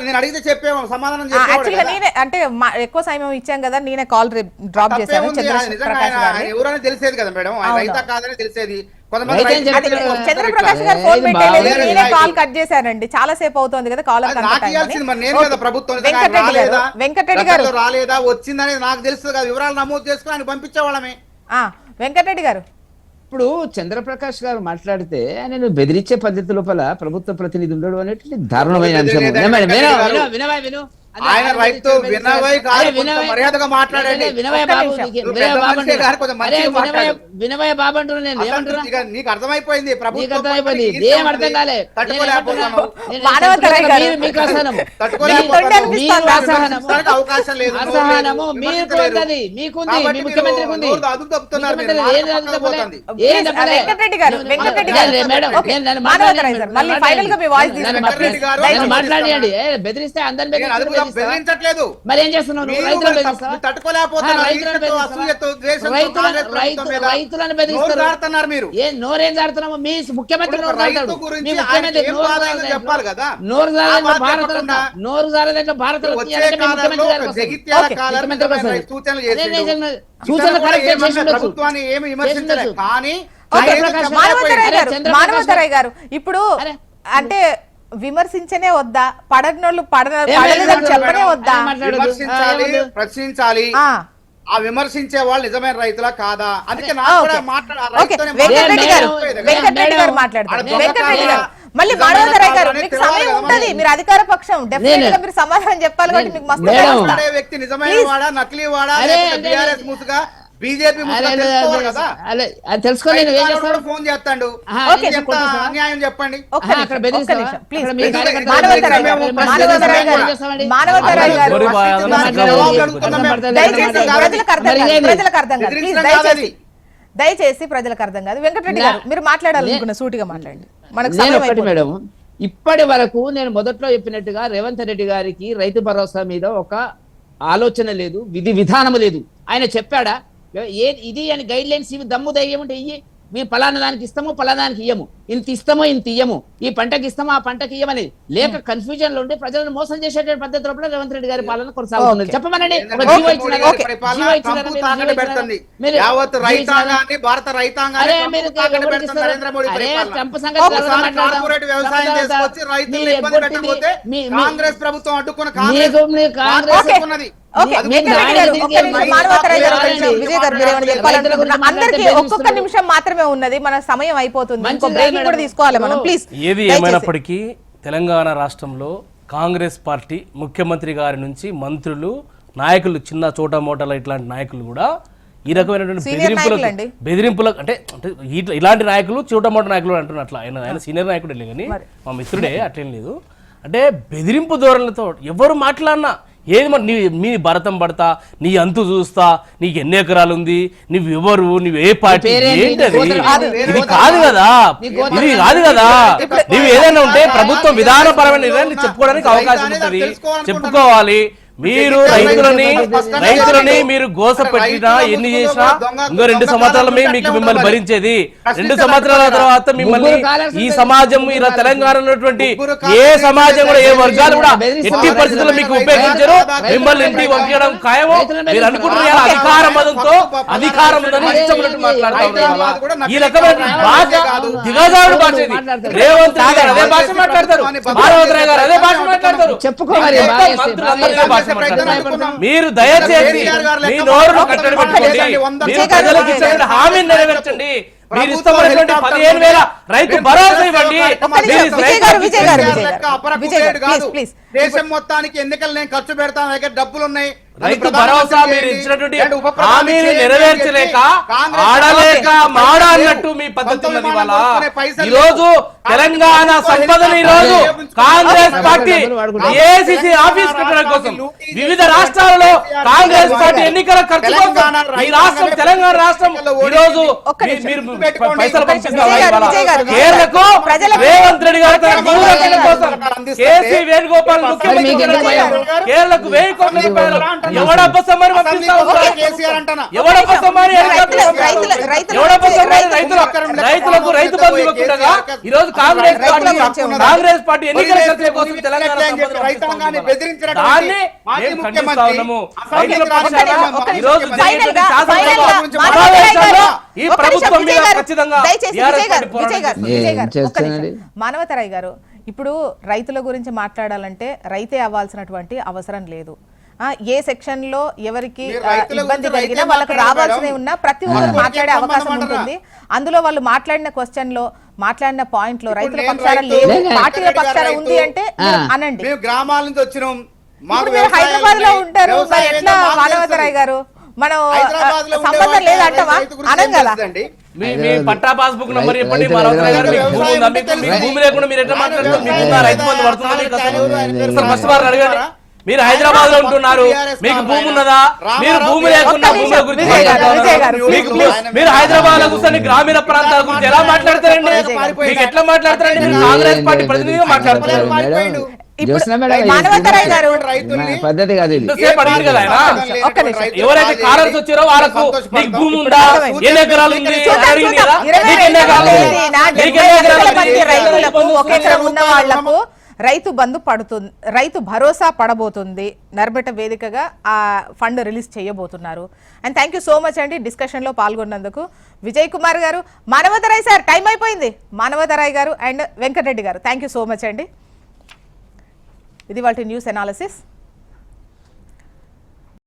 నేను అడిగితే చెప్పే సమాధానం నేనే అంటే ఎక్కువ సమయం ఇచ్చాం కదా, నేనే కాల్ డ్రాప్ చేశాను. ఎవరైనా తెలిసేది కదా మేడం, ఆయన రైతా కాదని తెలిసేది. చంద్రప్రకాష్ గారు ఫోన్ పెట్టలేదు, నేనే కాల్ కట్ చేశానండి. చాలా సేపు అవుతుంది కదా కాల్. వెంకటరెడ్డి గారు రాలేదా, వచ్చిందనేది నాకు తెలుస్తుంది కదా, వివరాలు నమోదు చేసుకుని ఆయన పంపించేవాళ్ళమే. వెంకటరెడ్డి గారు, ఇప్పుడు చంద్రప్రకాష్ గారు మాట్లాడితే ఆయన బెదిరించే పద్ధతి లోపల ప్రభుత్వ ప్రతినిధి ఉండడు అనేటువంటి దారుణమైన అంశం. ఆయన రైతు వినవై కాదు, కొంచెం మర్యాదగా మాట్లాడండి. వినవయ బాబు నువ్వు పెద్ద మనిషే గారు, కొంచెం మంచిగా మాట్లాడు. వినవయ బాబు అంటున్నా నేను ఏమంటున్నా? అసలు నీకు అర్థమైపోయింది నీకు అర్థమైపోయింది, ఏం అర్థం కాలే. తట్టుకోలేకపోతున్నావు. మీకు అసహనం, అవకాశం లేదు. అసహనము మీకు ఉన్నది, మీకుంది, మీ ముఖ్యమంత్రికి ఉంది. అదుపు తప్పుతున్నారు. వెంకటరెడ్డి గారు మాట్లాడండి. బెదిరిస్తే అందరిని బెదిరించట్లేదు. మరి ఏం చేస్తున్నావు? రైతులను బెదిరిస్తున్నారు మీరు. ఏ నోరేం జారుతున్నాము? మీ ముఖ్యమంత్రి చెప్పాలి కదా. నోరు జారదంటే భారత సూచన ప్రభుత్వాన్ని ఏమి విమర్శించలేదు. కానీ మానవతరాయ్ గారు ఇప్పుడు అంటే విమర్శించనే వద్దా? పడనోళ్ళు పడలేదని చెప్పనే వద్దా? విమర్శించాలి, ప్రశ్నించాలి. ఆ విమర్శించే వాళ్ళు నిజమైన రైతులా కాదా? అందుకే వెంకటరెడ్డి గారు మాట్లాడతారు. వెంకటరెడ్డి గారు మళ్ళీ మానవతరాయ్ గారు మీకు సమయం ఉంటది, మీరు అధికార పక్షం, డెఫినెట్ గా మీరు సమాధానం చెప్పాలి కాబట్టి మీకు మస్తు వ్యక్తి నిజమైన వాడా, నకిలీ వాడా, బీఆర్ఎస్ ముసుగా, బీజేపీ తెలుసుకోలేదు. ఫోన్ చేస్తాడు. అన్యాయం చెప్పండి. దయచేసి ప్రజలకు అర్థం కాదు. వెంకటరెడ్డి గారు మీరు మాట్లాడాలనుకున్న సూటిగా మాట్లాడండి. మేడం, ఇప్పటి వరకు నేను మొదట్లో చెప్పినట్టుగా రేవంత్ రెడ్డి గారికి రైతు భరోసా మీద ఒక ఆలోచన లేదు, విధి విధానం లేదు. ఆయన చెప్పాడా ఇది అని గైడ్ లైన్స్ ఇవి? దమ్ము ధైర్యం ఉంటే ఇయ్యి, మేము పలానా దానికి ఇస్తామో పలానా దానికి ఇయ్యము, ఇంత ఇస్తామో ఇంత ఇయ్యము, ఈ పంటకి ఇస్తామో ఆ పంటకి ఇయ్యమని లేక కన్ఫ్యూజన్ లో ఉండి ప్రజలను మోసం చేసేటువంటి పద్ధతిలో రేవంత్ రెడ్డి గారి పాలన కొనసాగుతున్నది. చెప్పమనండి. కాంగ్రెస్ ప్రభుత్వం అడ్డుకున్న అందరికీ ఒక్కొక్క నిమిషం మాత్రమే ఉన్నది, మన సమయం అయిపోతుంది. తీసుకోవాలి మనం ప్లీజ్. ఏది ఏమైనప్పటికీ తెలంగాణ రాష్ట్రంలో కాంగ్రెస్ పార్టీ ముఖ్యమంత్రి గారి నుంచి మంత్రులు, నాయకులు, చిన్న చోట మోటాల ఇట్లాంటి నాయకులు కూడా ఈ రకమైనటువంటి బెదిరింపులకు అంటే ఇలాంటి నాయకులు చోట మోట నాయకులు అంటున్నట్లు. ఆయన సీనియర్ నాయకుడే లే కానీ మా మిత్రుడే, అట్లేం లేదు. అంటే బెదిరింపు ధోరణులతో ఎవరు మాట్లాడినా ఏది మరి మీ భరతం పడతా, నీ అంతు చూస్తా, నీకు ఎన్ని ఎకరాలు ఉంది, నువ్వు ఎవరు, నువ్వు ఏ పార్టీ, ఏంటది? ఇది కాదు కదా, ఇది కాదు కదా. నువ్వు ఏదైనా ఉంటే ప్రభుత్వం విధానపరమైన నిర్ణయాన్ని చెప్పుకోవడానికి అవకాశం ఉంటుంది, చెప్పుకోవాలి. మీరు రైతులని మీరు గోస పెట్టినా ఎన్ని చేసినా ఇంకో 2 సంవత్సరాల మిమ్మల్ని భరించేది. 2 సంవత్సరాల తర్వాత మిమ్మల్ని ఈ సమాజం, ఇలా తెలంగాణ ఉన్నటువంటి ఏ సమాజం కూడా, ఏ వర్గాలు కూడా ఎట్టి పరిస్థితుల్లో మీకు ఉపయోగించరు. మిమ్మల్ని ఇంటికి పంపించడం ఖాయము. మీరు అనుకుంటున్నారు అధికార మదంతో అధికారం ఉందని ఇష్టమైనట్టు మాట్లాడతారు. ఈ రకమైన భాష దిగజారుడు భాష ఇది. రేవంత్ రెడ్డి గారు అదే భాష మాట్లాడతారు, మానవతరాయ్ గారు అదే భాష మాట్లాడతారు. మీరు దయచేసి మీ నోరును కట్టడి పెట్టుకోండి, మీరు ప్రజలకు ఇచ్చిన హామీని నెరవేర్చండి. మీరు ఇష్టమైనటువంటి 15,000 రైతు భరోసా ఇవ్వండి. దేశం మొత్తానికి ఎన్నికలు నేను ఖర్చు పెడతాను, దగ్గర డబ్బులు ఉన్నాయి. రైతు భరోసా మీరు ఇచ్చినటువంటి హామీని నెరవేర్చలేక ఆడలేక మాడ అన్నట్టు మీ పద్ధతి ఉన్నది. ఇవాళ ఈ రోజు తెలంగాణ సంపదను ఈ రోజు కాంగ్రెస్ పార్టీ ఏసీసీ ఆఫీస్ కట్టడం కోసం వివిధ రాష్ట్రాలలో కాంగ్రెస్ పార్టీ ఎన్నికల ఖర్చు కోసం ఈ రాష్ట్రం, తెలంగాణ రాష్ట్రం ఈ రోజు మీరు పైసలు పంపిస్తున్నారు. కేరళకు రేవంత్ రెడ్డి గారు కోసం కేసీ వేణుగోపాల్ ముఖ్యమంత్రి కేరళకు 1000 కోట్ల రూపాయలు ఎవడబ్బసమని పంపిస్తా ఉన్నారు. ఎవడబ్బసమని రైతులకు రైతు బంధు ఇవ్వకుండా ఈ రోజు కాంగ్రెస్ పార్టీ ఎన్నికల ఖర్చుల కోసం తెలంగాణ రైతాంగాన్ని బెదిరించడం దాన్ని మేము ఖండిస్తా ఉన్నాము. రైతుల పక్షాన ఈ రోజు ఈ ప్రభుత్వం మీద ఖచ్చితంగా మానవతరాయ్ గారు, ఇప్పుడు రైతుల గురించి మాట్లాడాలంటే రైతే అవ్వాల్సినటువంటి అవసరం లేదు. ఏ సెక్షన్ లో ఎవరికి ఇబ్బంది కలిగినా వాళ్ళకు రావాల్సినవి ఉన్నా ప్రతి ఒక్కరు మాట్లాడే అవకాశం ఉంటుంది. అందులో వాళ్ళు మాట్లాడిన క్వశ్చన్ లో, మాట్లాడిన పాయింట్ లో రైతుల పక్షాన లేదు, పార్టీల పక్షాన ఉంది అంటే అనండి. మేము గ్రామాల నుంచి వచ్చినాం, ఇప్పుడు మీరు హైదరాబాద్ లో ఉంటారు, మరి ఎట్లా మానవతరాయ్ గారు మనం సంబంధం లేదంటావా అనం కదా? మీ పట్టా పాస్బుక్ నంబర్ చెప్పండి. మానవతరాయ్ గారు మీకు భూమి ఉందా? మీకు భూమి లేకుండా మీరు ఎట్లా మాట్లాడతారు? మీకు రైతు బంధు పడుతుందా? మీకు అసలు ఫస్ట్ వారిని అడగండి. మీరు హైదరాబాద్ లో ఉంటున్నారు, మీకు భూమి ఉన్నదా? మీరు భూమి లేకుండా భూముల గురించి మీరు హైదరాబాద్ లో కూర్చొని గ్రామీణ ప్రాంతాల గురించి ఎలా మాట్లాడతారండి? మీకు ఎట్లా మాట్లాడతారండి? మీరు కాంగ్రెస్ పార్టీ ప్రతినిధిగా మాట్లాడతారు. మానవతరాయ్ గారు పద్ధతి కాదు ఇది. ఎవరైతే కాలర్స్ వచ్చారో వాళ్ళకు మీకు భూమి ఉందా, ఎన్ని ఎకరాలు ఉంది అడిగినారా? రైతులకు ఒక ఎకరం ఉన్న వాళ్లకు రైతు బంధు పడుతుంది, రైతు భరోసా పడబోతుంది. నర్మట వేదికగా ఆ ఫండ్ రిలీజ్ చేయబోతున్నారు. And thank you so much అండి డిస్కషన్ లో పాల్గొన్నందుకు. విజయ్ కుమార్ గారు, మానవతరాయ్ సార్ టైం అయిపోయింది. మానవతరాయ్ గారు అండ్ వెంకటరెడ్డి గారు థ్యాంక్ యూ సో మచ్ అండి. ఇది వాళ్ళ న్యూస్ అనాలిసిస్.